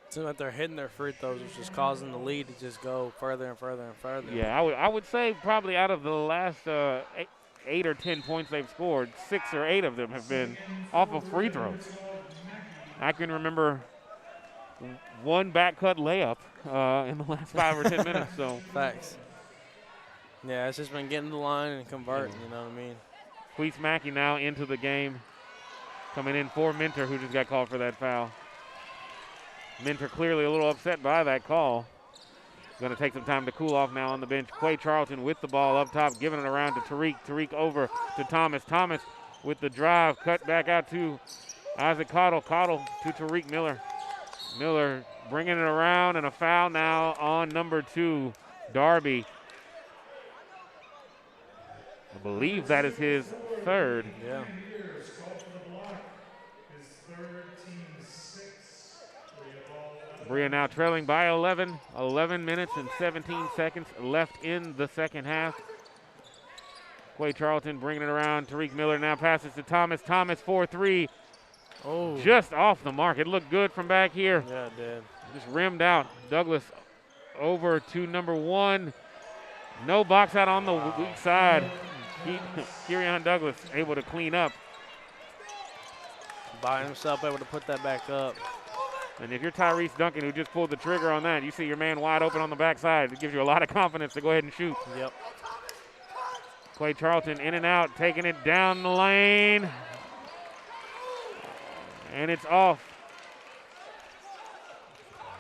Seems like they're hitting their free throws, which is causing the lead to just go further and further and further. Yeah, I would say probably out of the last 8 or 10 points they've scored, 6 or 8 of them have been off of free throws. I can remember one back cut layup in the last 5 or 10 minutes. So Facts. Yeah, it's just been getting to the line and converting, you know what I mean? Queese Mackey now into the game. Coming in for Minter, who just got called for that foul. Mentor clearly a little upset by that call. Going to take some time to cool off now on the bench. Quay Charlton with the ball up top, giving it around to Tariq. Tariq over to Thomas. Thomas with the drive, cut back out to Isaac Cottle. Cottle to Tariq Miller. Miller bringing it around, and a foul now on number 2, Darby. I believe that is his third. Yeah. Berea now trailing by 11. 11 minutes and 17 seconds left in the second half. Quay Charlton bringing it around. Tariq Miller now passes to Thomas. Thomas 4-3. Oh. Just off the mark. It looked good from back here. Yeah, it did. Just rimmed out. Douglas over to number 1. No box out on the weak side. Kerion Douglas able to clean up. By himself, able to put that back up. And if you're Tyrese Duncan, who just pulled the trigger on that, you see your man wide open on the backside. It gives you a lot of confidence to go ahead and shoot. Yep. Quay Charlton in and out, taking it down the lane. And it's off.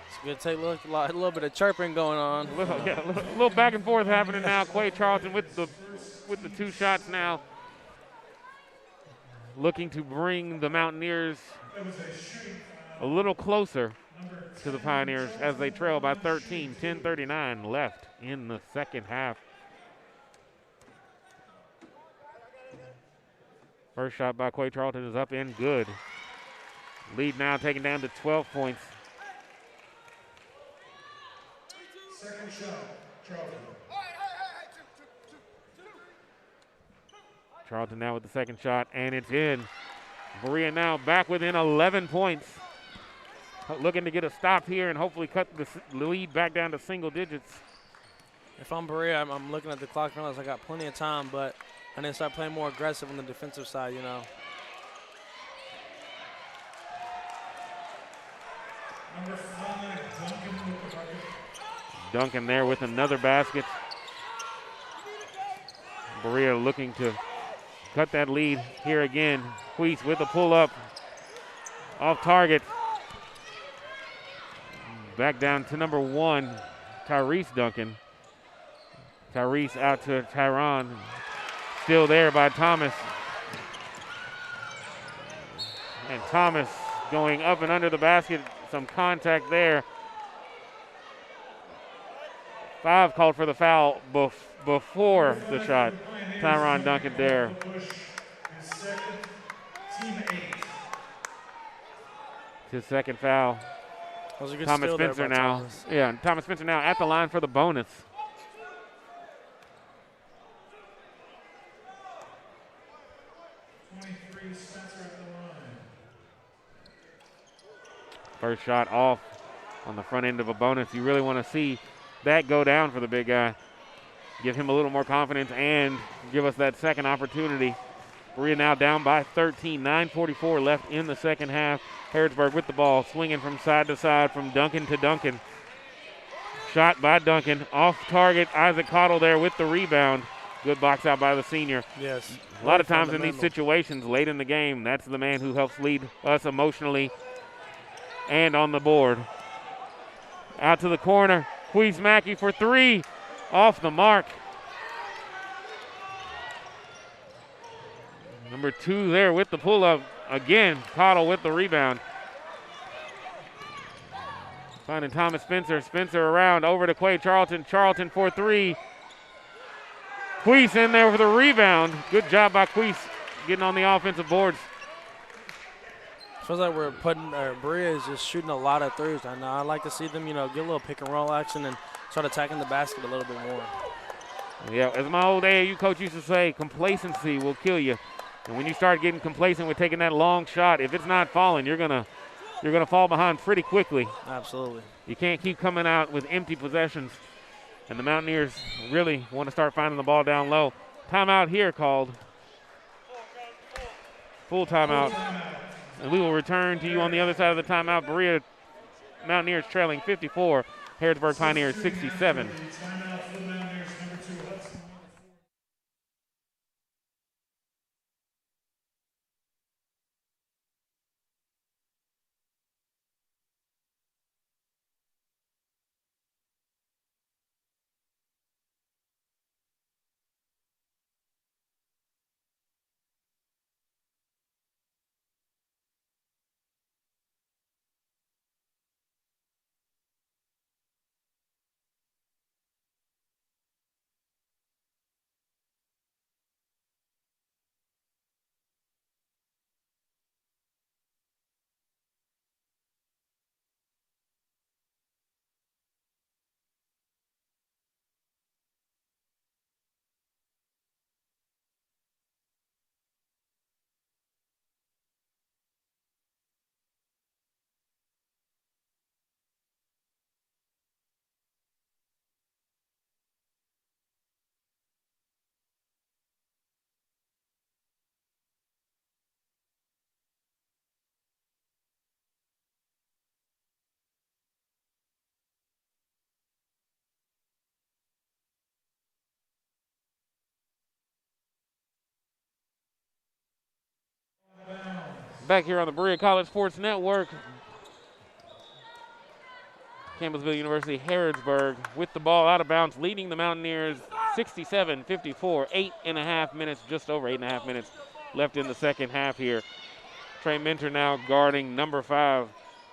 It's going to take a little bit of chirping going on. A little back and forth happening now. Quay Charlton with the 2 shots now. Looking to bring the Mountaineers a little closer to the Pioneers as they trail by 13. 10:39 left in the second half. First shot by Quay Charlton is up and good. Lead now taken down to 12 points. Second shot, Charlton. Charlton now with the second shot, and it's in. Berea now back within 11 points. Looking to get a stop here and hopefully cut the lead back down to single digits. If I'm Berea, I'm looking at the clock and realize I got plenty of time, but I need to start playing more aggressive on the defensive side, you know. Number 5, Duncan with the bucket. Duncan there with another basket. Berea looking to cut that lead here again. Queese with a pull-up. Off target. Back down to number 1, Tyrese Duncan. Tyrese out to Tyron. Still there by Thomas. And Thomas going up and under the basket. Some contact there. 5 called for the foul before the shot. Tyron Duncan there. His second foul. Thomas Spencer now. Thomas. Yeah, Thomas Spencer now at the line for the bonus. First shot off on the front end of a bonus. You really want to see that go down for the big guy. Give him a little more confidence and give us that second opportunity. Berea now down by 13. 9:44 left in the second half. Harrodsburg with the ball, swinging from side to side from Duncan to Duncan. Shot by Duncan. Off target. Isaac Cottle there with the rebound. Good box out by the senior. Yes. A lot of times in these situations late in the game, that's the man who helps lead us emotionally and on the board. Out to the corner. Queese Mackey for 3. Off the mark. Number 2 there with the pull-up. Again, Cottle with the rebound. Finding Thomas Spencer. Spencer around over to Quay Charlton. Charlton for 3. Queese in there for the rebound. Good job by Queese getting on the offensive boards. Feels like we're Berea is just shooting a lot of threes. I know. I like to see them, get a little pick and roll action and start attacking the basket a little bit more. Yeah, as my old AAU coach used to say, complacency will kill you. And when you start getting complacent with taking that long shot, if it's not falling, you're gonna fall behind pretty quickly. Absolutely. You can't keep coming out with empty possessions. And the Mountaineers really want to start finding the ball down low. Timeout here called. Full timeout. And we will return to you on the other side of the timeout. Berea Mountaineers trailing 54. Harrodsburg Pioneers 67. Back here on the Berea College Sports Network. Campbellsville University, Harrodsburg with the ball out of bounds, leading the Mountaineers 67-54. 8.5 minutes, just over 8.5 minutes left in the second half here. Trey Minter now guarding number 5.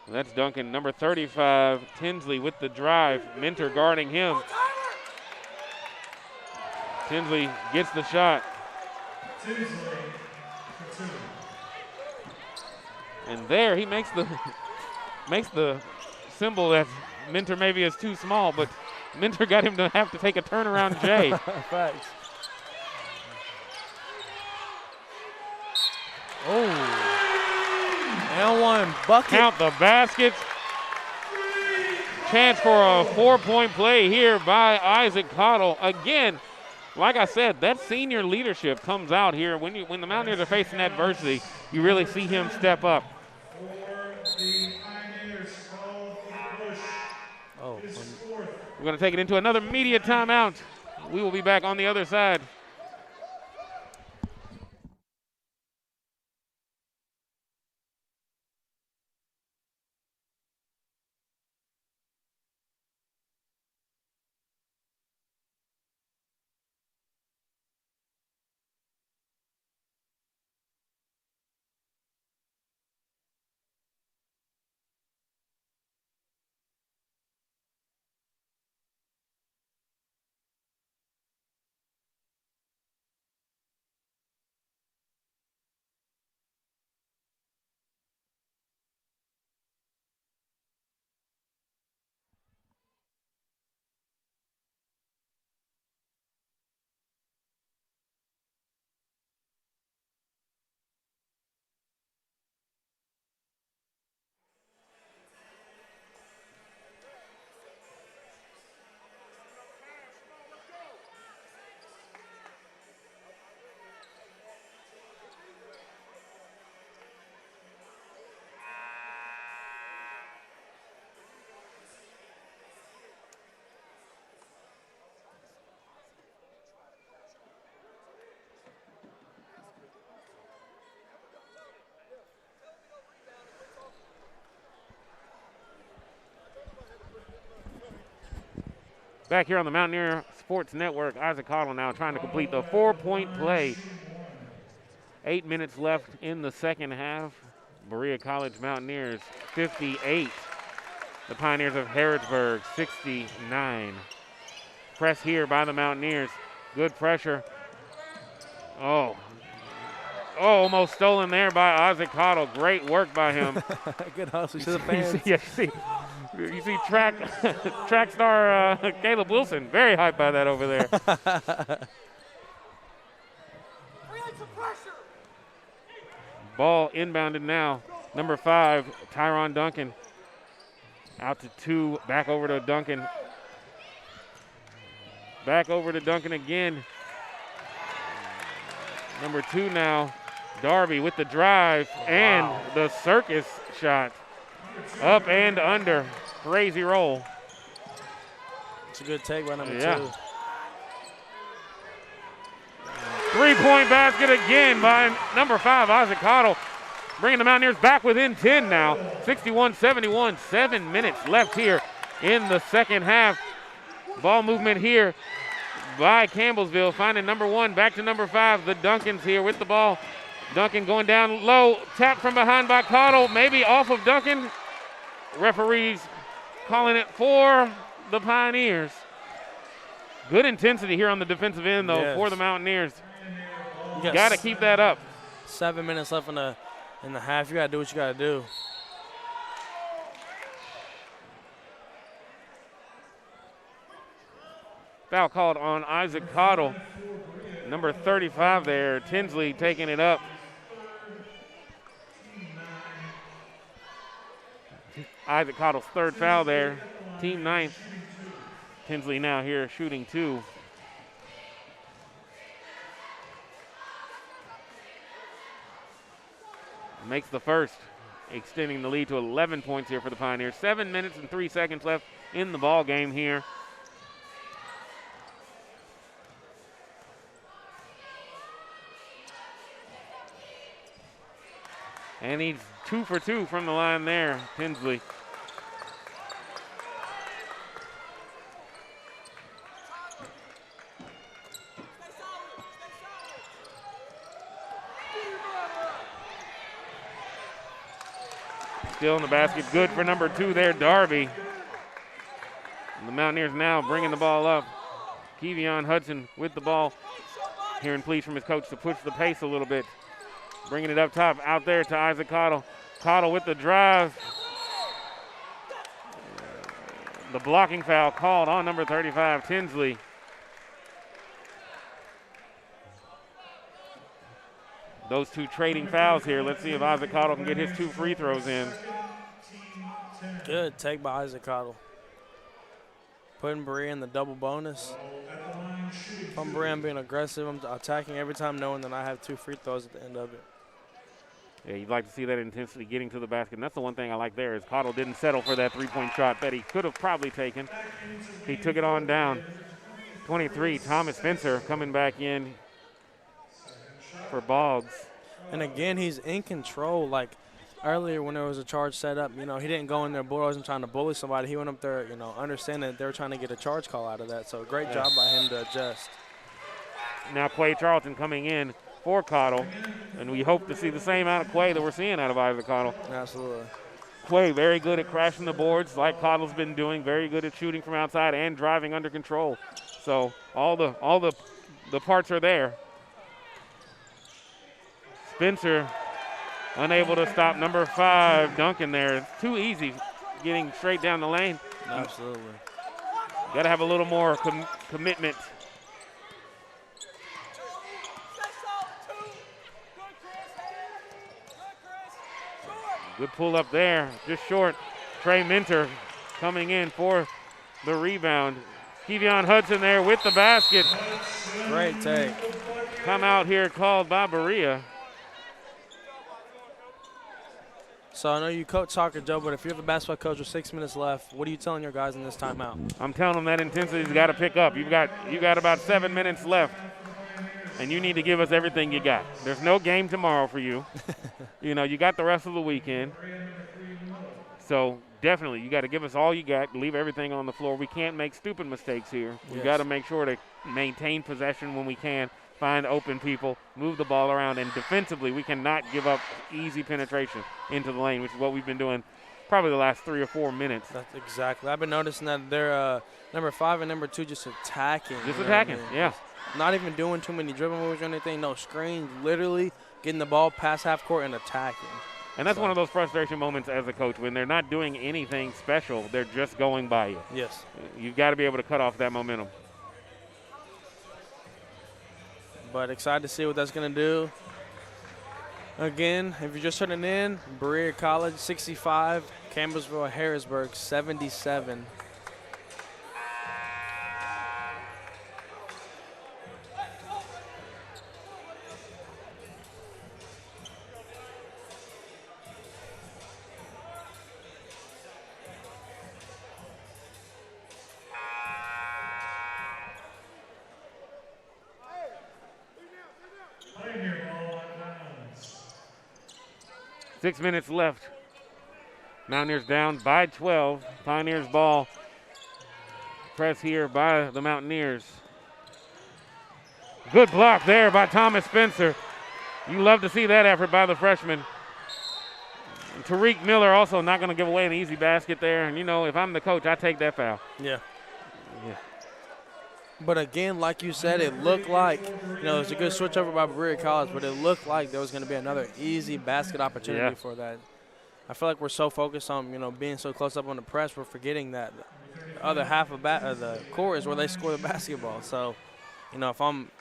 That's Duncan. Number 35, Tinsley with the drive. Minter guarding him. Tinsley gets the shot. Tinsley for 2. And there he makes the symbol that Minter maybe is too small, but Minter got him to have to take a turnaround J. Facts. Oh. And one bucket. Count the baskets. Chance for a 4-point play here by Isaac Cottle. Again, like I said, that senior leadership comes out here. When the Mountaineers are facing adversity, you really see him step up. Oh. We're going to take it into another media timeout. We will be back on the other side. Back here on the Mountaineer Sports Network, Isaac Cottle now trying to complete the 4-point play. 8 minutes left in the second half. Berea College Mountaineers 58. The Pioneers of Harrodsburg 69. Press here by the Mountaineers. Good pressure. Oh, almost stolen there by Isaac Cottle. Great work by him. Good hustle to the fans. You see track star Caleb Wilson, very hyped by that over there. Ball inbounded now. Number 5, Tyron Duncan. Out to 2, back over to Duncan. Back over to Duncan again. Number 2 now, Darby with the drive and the circus shot. Up and under. Crazy roll. It's a good take by number 2. 3-point basket again by number 5, Isaac Cottle. Bringing the Mountaineers back within 10 now. 61-71, 7 minutes left here in the second half. Ball movement here by Campbellsville, finding number 1, back to number 5. The Duncans here with the ball. Duncan going down low, tap from behind by Cottle, maybe off of Duncan. Referees calling it for the Pioneers. Good intensity here on the defensive end, though, for the Mountaineers. You got to keep that up. 7 minutes left in the half. You got to do what you got to do. Foul called on Isaac Cottle. Number 35 there, Tinsley taking it up. Isaac Cottle's 3rd foul there, team 9th. Tinsley now here shooting 2. Makes the first, extending the lead to 11 points here for the Pioneers. 7 minutes and 3 seconds left in the ball game here. And he's 2 for 2 from the line there, Tinsley. Still in the basket, good for number 2 there, Darby. And the Mountaineers now bringing the ball up. Kevion Hudson with the ball. Hearing pleas from his coach to push the pace a little bit. Bringing it up top, out there to Isaac Cottle. Cottle with the drive. The blocking foul called on number 35, Tinsley. Those two trading fouls here. Let's see if Isaac Cottle can get his 2 free throws in. Good take by Isaac Cottle. Putting Berea in the double bonus. If I'm Berea, I'm being aggressive. I'm attacking every time knowing that I have 2 free throws at the end of it. Yeah, you'd like to see that intensity getting to the basket. And that's the one thing I like there is Cottle didn't settle for that 3-point shot that he could have probably taken. He took it on down. 23, Thomas Spencer coming back in for Boggs. And again, he's in control. Like earlier when there was a charge set up, he didn't go in there bulldozing trying to bully somebody. He went up there, understanding that they were trying to get a charge call out of that. So great job by him to adjust. Now Quay Charlton coming in for Cottle, and we hope to see the same out of Quay that we're seeing out of Isaac Cottle. Absolutely. Quay very good at crashing the boards like Cottle's been doing, very good at shooting from outside and driving under control. So all the parts are there. Spencer unable to stop number 5, Duncan there. It's too easy getting straight down the lane. Absolutely. Got to have a little more commitment. Good pull up there, just short. Trey Minter coming in for the rebound. Kevion Hudson there with the basket. Great take. Timeout here called by Berea. So I know you coach soccer, Joe, but if you're the basketball coach with 6 minutes left, what are you telling your guys in this timeout? I'm telling them that intensity's got to pick up. You got about 7 minutes left, and you need to give us everything you got. There's no game tomorrow for you. You got the rest of the weekend. So definitely, you got to give us all you got, leave everything on the floor. We can't make stupid mistakes here. We got to make sure to maintain possession when we can, find open people, move the ball around, and defensively, we cannot give up easy penetration into the lane, which is what we've been doing probably the last 3 or 4 minutes. That's exactly. I've been noticing that they're number 5 and number 2 just attacking. Just attacking, yeah. Not even doing too many dribble moves or anything. No screens, literally getting the ball past half court and attacking. And that's one of those frustration moments as a coach when they're not doing anything special. They're just going by you. Yes. You've got to be able to cut off that momentum. But excited to see what that's going to do. Again, if you're just tuning in, Berea College 65, Campbellsville, Harrodsburg 77. Pioneer ball on downs. 6 minutes left. Mountaineers down by 12. Pioneers ball. Press here by the Mountaineers. Good block there by Thomas Spencer. You love to see that effort by the freshman. Tariq Miller also not going to give away an easy basket there. And, if I'm the coach, I take that foul. Yeah. Yeah. But again, like you said, it looked like, it was a good switch over by Berea College, but it looked like there was going to be another easy basket opportunity for that. I feel like we're so focused on, being so close up on the press, we're forgetting that the other half of the court is where they score the basketball. So, if I'm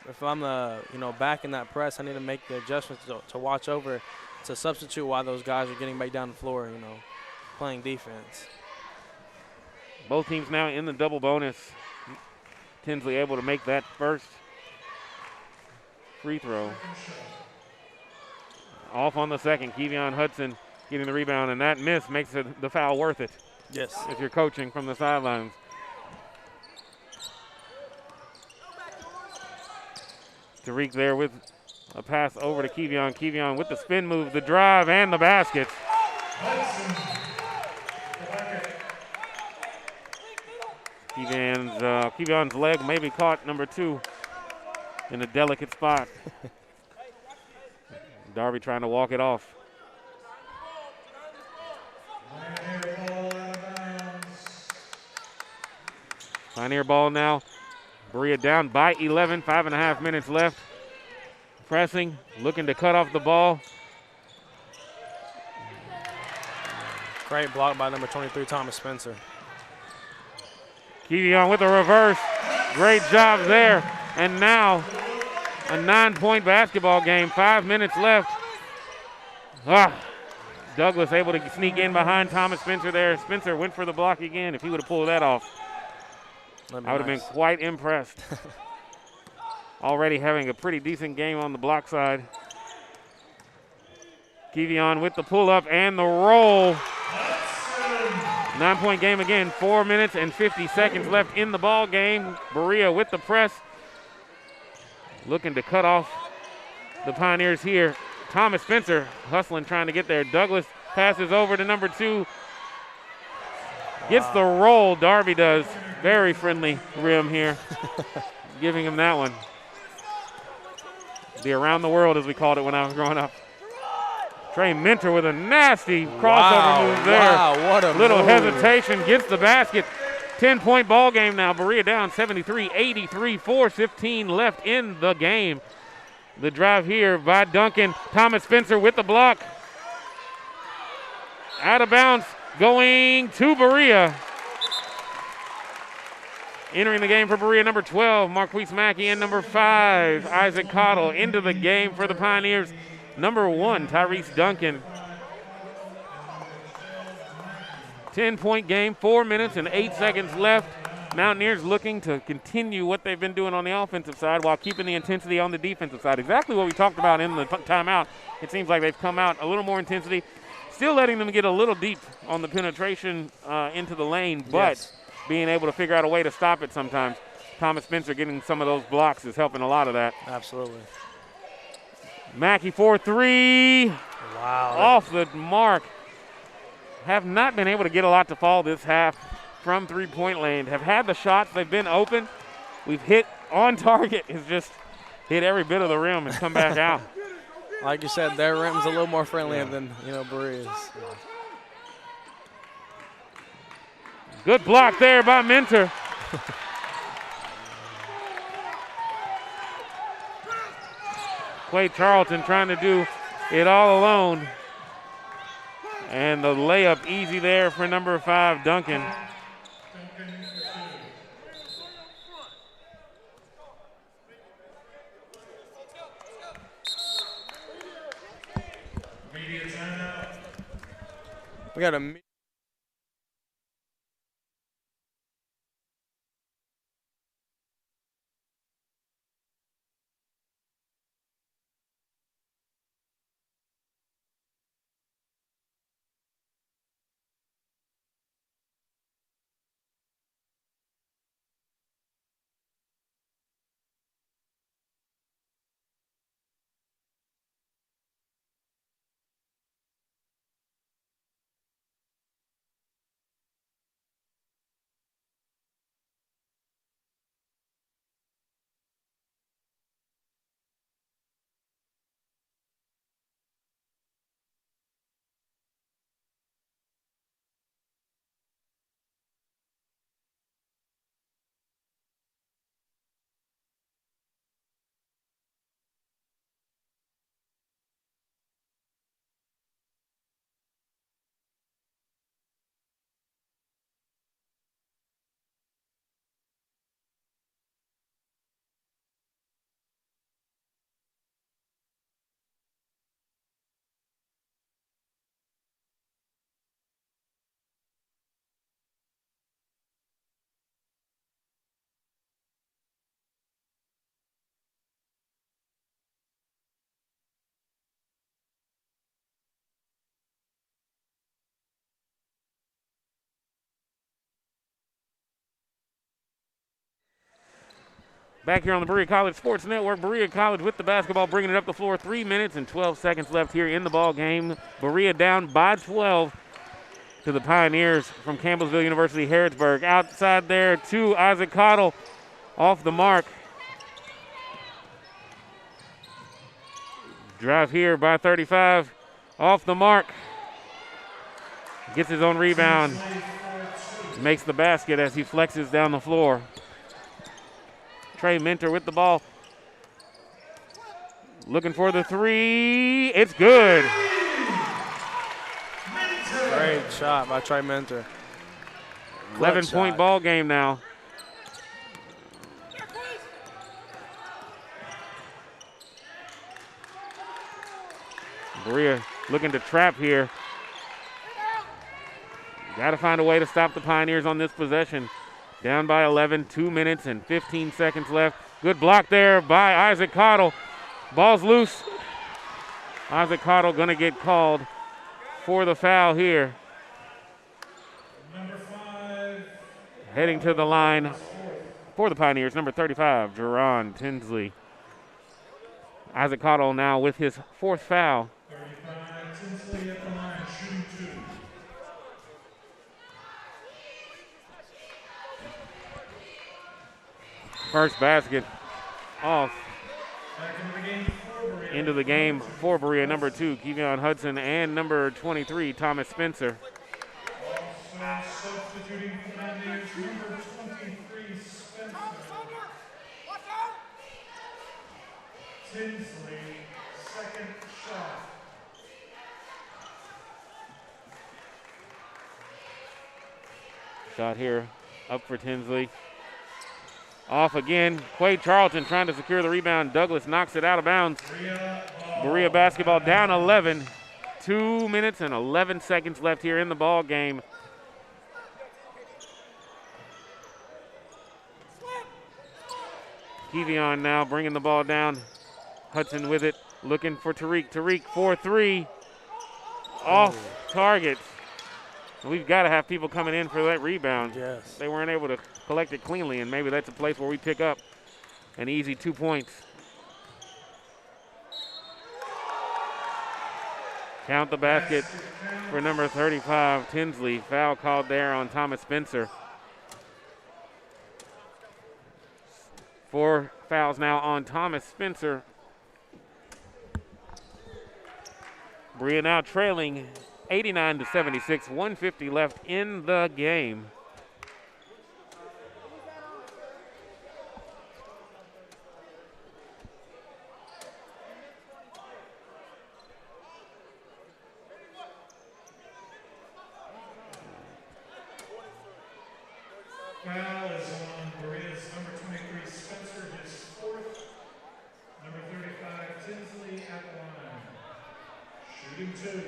the, back in that press, I need to make the adjustments to watch over, to substitute while those guys are getting back down the floor, playing defense. Both teams now in the double bonus. Tinsley able to make that first free throw. Off on the second, Kevion Hudson getting the rebound, and that miss makes the foul worth it. Yes. If you're coaching from the sidelines. Tariq there with A pass over to Kevion. Kevion with the spin move, the drive, and the basket. Kevion's leg maybe caught number 2 in a delicate spot. Darby trying to walk it off. Pioneer ball now. Berea down by 11, 5.5 minutes left. Pressing, looking to cut off the ball. Great block by number 23, Thomas Spencer. Kevion with a reverse. Great job there. And now a 9-point basketball game, 5 minutes left. Douglas able to sneak in behind Thomas Spencer there. Spencer went for the block again. If he would have pulled that off, I would have been quite impressed. Already having a pretty decent game on the block side. Kevion with the pull-up and the roll. 9-point game again, 4 minutes and 50 seconds left in the ball game. Berea with the press. Looking to cut off the Pioneers here. Thomas Spencer hustling, trying to get there. Douglas passes over to number 2. Gets the roll, Darby does. Very friendly rim here. Giving him that one. The around the world, as we called it when I was growing up. Trey Mentor with a nasty crossover move there. Wow, what a little move. hesitation, gets the basket. 10-point ball game now. Berea down 73-83, 4:15 left in the game. The drive here by Duncan. Thomas Spencer with the block. Out of bounds, going to Berea. Entering the game for Berea, number 12, Marquise Mackey, and number 5, Isaac Cottle. Into the game for the Pioneers, number 1, Tyrese Duncan. 10-point game, 4 minutes and 8 seconds left. Mountaineers looking to continue what they've been doing on the offensive side while keeping the intensity on the defensive side. Exactly what we talked about in the timeout. It seems like they've come out a little more intensity, still letting them get a little deep on the penetration into the lane, but being able to figure out a way to stop it sometimes. Thomas Spencer getting some of those blocks is helping a lot of that. Absolutely. Mackey 4-3. Wow. Off the mark. Have not been able to get a lot to fall this half from three-point lane. Have had the shots. They've been open. We've hit on target. It's just hit every bit of the rim and come back out. Like you said, their rim's a little more friendly than, Berea's. Good block there by Mentor. Quay Charlton trying to do it all alone. And the layup easy there for number 5, Duncan. We got a Back here on the Berea College Sports Network, Berea College with the basketball, bringing it up the floor. 3 minutes and 12 seconds left here in the ball game. Berea down by 12 to the Pioneers from Campbellsville University, Harrodsburg. Outside there to Isaac Cottle, off the mark. Drive here by 35, off the mark. Gets his own rebound, makes the basket as he flexes down the floor. Trey Minter with the ball. Looking for the three. It's good. Great shot by Trey Minter. 11-point ball game now. Berea looking to trap here. Got to find a way to stop the Pioneers on this possession. Down by 11, 2 minutes and 15 seconds left. Good block there by Isaac Cottle. Ball's loose. Isaac Cottle going to get called for the foul here. Number 5. Heading to the line for the Pioneers, number 35, Jerron Tinsley. Isaac Cottle now with his 4th foul. 35, Tinsley at the line, shooting 2. First basket off. Back into the game for Berea. Into the game for Berea, number 2, Kevion Hudson, and number 23, Thomas Spencer. Also substituting for the Mountaineers, number 23, Spencer. Tinsley, second shot. Shot here up for Tinsley. Off again. Quade Charlton trying to secure the rebound. Douglas knocks it out of bounds. Berea basketball down 11. 2 minutes and 11 seconds left here in the ball game. Kevion now bringing the ball down. Hudson with it, looking for Tariq. Tariq 4-3. Off target. We've got to have people coming in for that rebound. Yes. They weren't able to collect it cleanly, and maybe that's a place where we pick up an easy 2 points. Count the basket for number 35, Tinsley. Foul called there on Thomas Spencer. 4 fouls now on Thomas Spencer. Berea now trailing 89-76, 150 left in the game. Foul is on Berea's number 23, Spencer, his 4th. Number 35, Tinsley at the line. Shooting 2.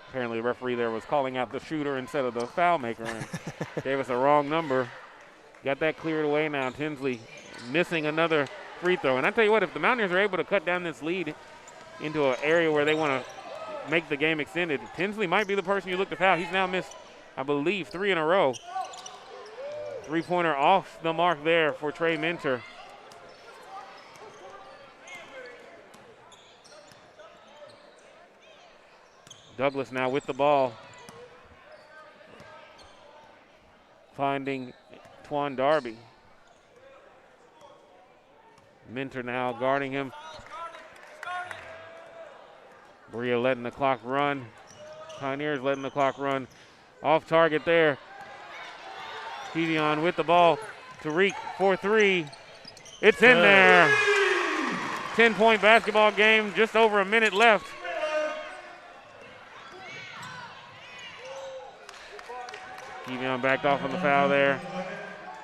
Apparently the referee there was calling out the shooter instead of the foul maker and gave us a wrong number. Got that cleared away now. Tinsley missing another free throw. And I tell you what, if the Mountaineers are able to cut down this lead into an area where they want to make the game extended, Tinsley might be the person you look to foul. He's now missed, I believe, 3 in a row. 3-pointer off the mark there for Trey Minter. Douglas now with the ball. Finding Twan Darby. Minter now guarding him. Berea letting the clock run. Pioneers letting the clock run. Off target there. Kevion with the ball. Tariq 4-3. It's in there. 10-point basketball game, just over a minute left. Kevion backed off on the foul there.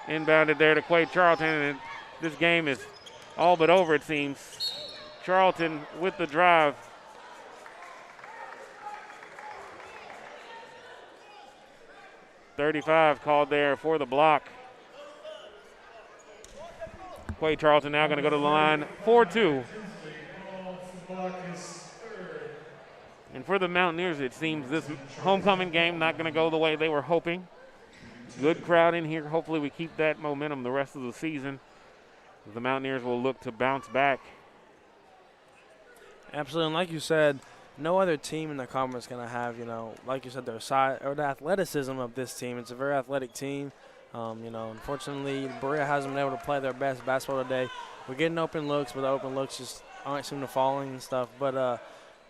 Inbounded there to Quade Charlton, and this game is all but over, it seems. Charlton with the drive. .35 called there for the block. Quade Charlton now going to go to the line. 4-2. And for the Mountaineers, it seems this homecoming game not going to go the way they were hoping. Good crowd in here. Hopefully we keep that momentum the rest of the season. The Mountaineers will look to bounce back. Absolutely, and like you said, no other team in the conference is going to have, like you said, their size or the athleticism of this team. It's a very athletic team. Unfortunately, Berea hasn't been able to play their best basketball today. We're getting open looks, but the open looks just aren't seem to falling and stuff. But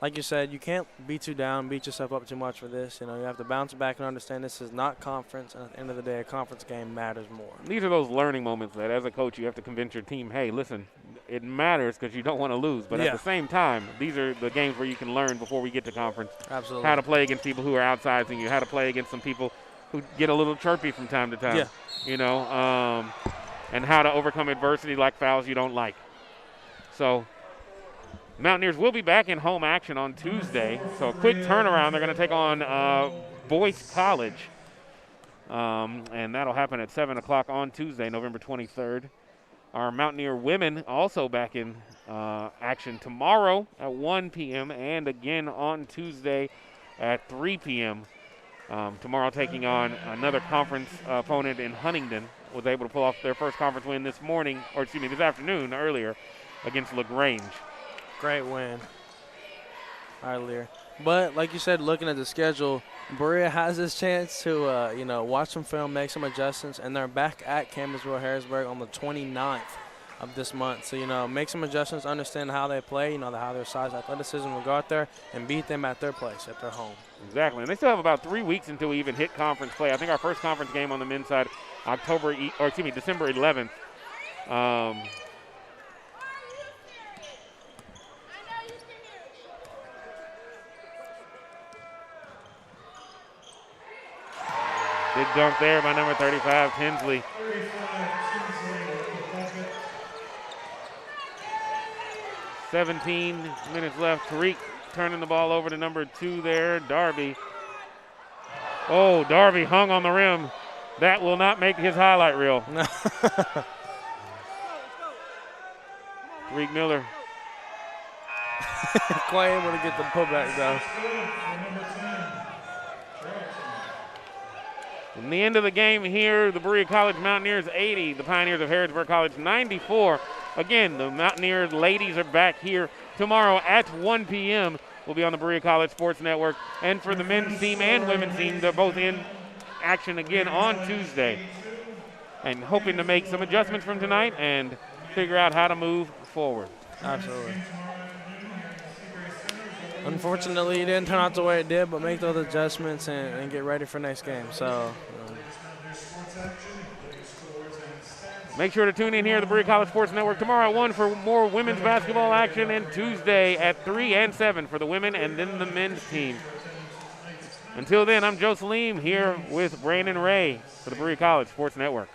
like you said, you can't beat you down, beat yourself up too much for this. You have to bounce back and understand this is not conference, and at the end of the day, a conference game matters more. These are those learning moments that as a coach you have to convince your team, hey, listen, it matters because you don't want to lose. But at the same time, these are the games where you can learn before we get to conference. Absolutely. How to play against people who are outsizing you, how to play against some people who get a little chirpy from time to time. Yeah. And how to overcome adversity like fouls you don't like. So Mountaineers will be back in home action on Tuesday. So a quick turnaround. They're going to take on Boyce College. And that'll happen at 7 o'clock on Tuesday, November 23rd. Our Mountaineer women also back in action tomorrow at 1 p.m. and again on Tuesday at 3 p.m. Tomorrow taking on another conference opponent in Huntingdon. Was able to pull off their first conference win this afternoon earlier against LaGrange. Great win earlier. But like you said, looking at the schedule, Berea has this chance to, watch some film, make some adjustments, and they're back at Campbellsville, Harrodsburg on the 29th of this month. So, make some adjustments, understand how they play, how their size athleticism will go out there and beat them at their place, at their home. Exactly. And they still have about 3 weeks until we even hit conference play. I think our first conference game on the men's side, December 11th. Big dunk there by number 35, Tinsley. 17 minutes left. Tariq turning the ball over to number 2 there, Darby. Oh, Darby hung on the rim. That will not make his highlight reel. Tariq Miller. Quite able to get the putback, though. In the end of the game here, the Berea College Mountaineers 80, the Pioneers of Harrodsburg College 94. Again, the Mountaineers ladies are back here tomorrow at 1 p.m. We'll be on the Berea College Sports Network. And for the men's team and women's team, they're both in action again on Tuesday. And hoping to make some adjustments from tonight and figure out how to move forward. Absolutely. Unfortunately, it didn't turn out the way it did, but make those adjustments and get ready for next game. So, make sure to tune in here at the Berea College Sports Network tomorrow at 1 for more women's basketball action, and Tuesday at 3 and 7 for the women and then the men's team. Until then, I'm Joe Salim here with Brandon Ray for the Berea College Sports Network.